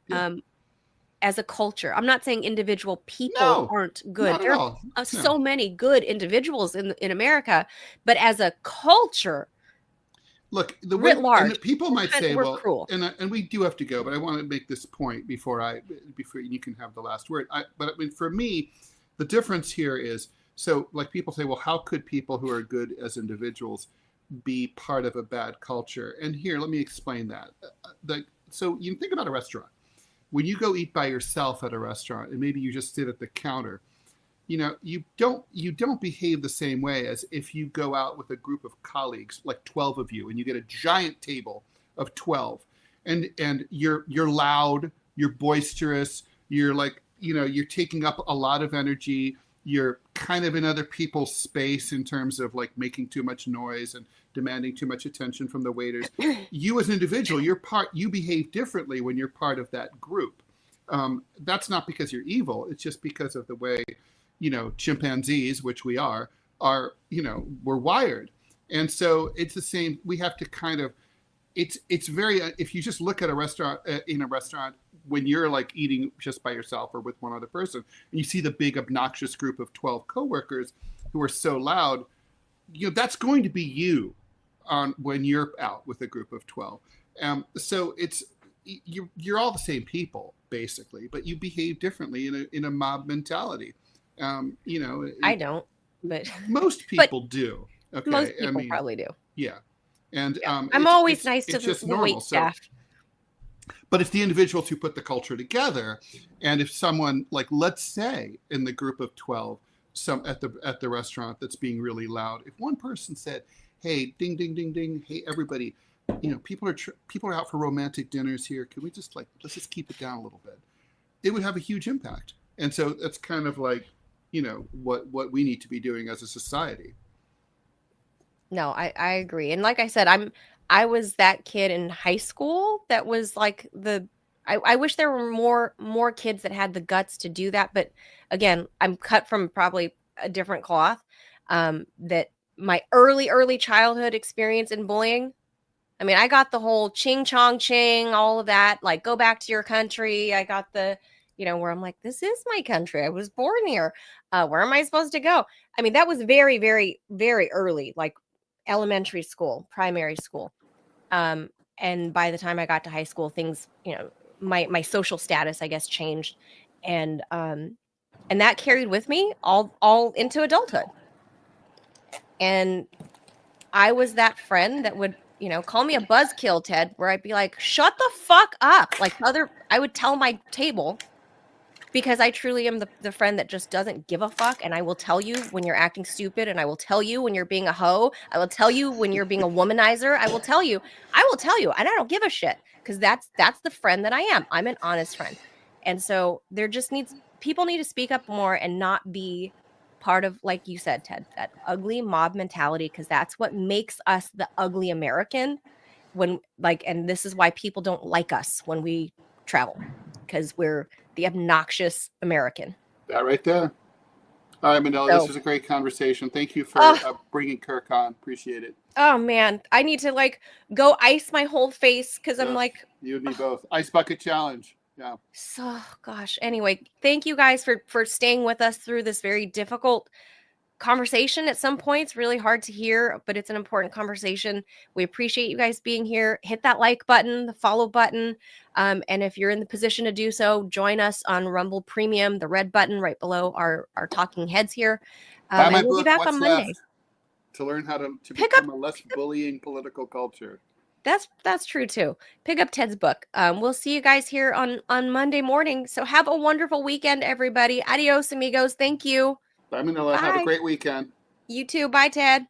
Yeah. As a culture, I'm not saying individual people aren't good. Not There at are all. so many good individuals in America, but as a culture, look, writ large, and people might say, we're well, cruel. And we do have to go, but I want to make this point before you can have the last word. For me, the difference here is, so people say, well, how could people who are good as individuals be part of a bad culture? And here, let me explain that. So you think about a restaurant. When you go eat by yourself at a restaurant, and maybe you just sit at the counter, you don't behave the same way as if you go out with a group of colleagues, like 12 of you, and you get a giant table of 12, and you're loud, you're boisterous, you're you're taking up a lot of energy. You're kind of in other people's space in terms of making too much noise and demanding too much attention from the waiters. You as an individual, you behave differently when you're part of that group. That's not because you're evil. It's just because of the way, chimpanzees, which we are, we're wired. And so it's the same. We have to kind of, it's very, if you just look at a restaurant, when you're eating just by yourself or with one other person, and you see the big obnoxious group of 12 coworkers who are so loud, that's going to be you when you're out with a group of 12. So you're all the same people basically, but you behave differently in a mob mentality. I don't, but most people do. Okay, most people probably do. Yeah, and I'm always nice to the wait staff. But it's the individuals who put the culture together. And if someone, let's say in the group of 12, at the restaurant that's being really loud, if one person said, hey, ding, ding, ding, ding, hey, everybody, people are out for romantic dinners here. Can we just let's just keep it down a little bit? It would have a huge impact. And so that's kind of what we need to be doing as a society. No, I agree. And like I said, I was that kid in high school that was like I wish there were more kids that had the guts to do that. But again, I'm cut from probably a different cloth. That my early childhood experience in bullying. I mean, I got the whole ching chong ching, all of that, like go back to your country. I got the, where I'm like, this is my country. I was born here. Where am I supposed to go? I mean, that was very, very, very early, like elementary school, primary school. And by the time I got to high school, things, my social status, I guess, changed. And that carried with me all into adulthood. And I was that friend that would, call me a buzzkill, Ted, where I'd be like, shut the fuck up. Like I would tell my table, because I truly am the friend that just doesn't give a fuck. And I will tell you when you're acting stupid. And I will tell you when you're being a hoe. I will tell you when you're being a womanizer. I will tell you. And I don't give a shit, because that's the friend that I am. I'm an honest friend. And so people need to speak up more and not be part of, like you said, Ted, that ugly mob mentality, because that's what makes us the ugly American. And this is why people don't like us when we travel, because we're the obnoxious American. That right there. All right, Manila, this was a great conversation. Thank you for bringing Kirk on. Appreciate it. Oh man, I need to go ice my whole face, because I'm like, you and me both. Ice bucket challenge. Yeah. So gosh. Anyway, thank you guys for staying with us through this very difficult conversation. At some points, really hard to hear, but it's an important conversation. We appreciate you guys being here. Hit that like button, the follow button, and if you're in the position to do so, join us on Rumble Premium, the red button right below our talking heads here. Buy my and we'll book, be back What's on Monday Left? To learn how to Pick become a less bullying political culture. That's true too. Pick up Ted's book. We'll see you guys here on Monday morning. So have a wonderful weekend, everybody. Adios, amigos. Thank you. Bye, Manila. Bye. Have a great weekend. You too. Bye, Ted.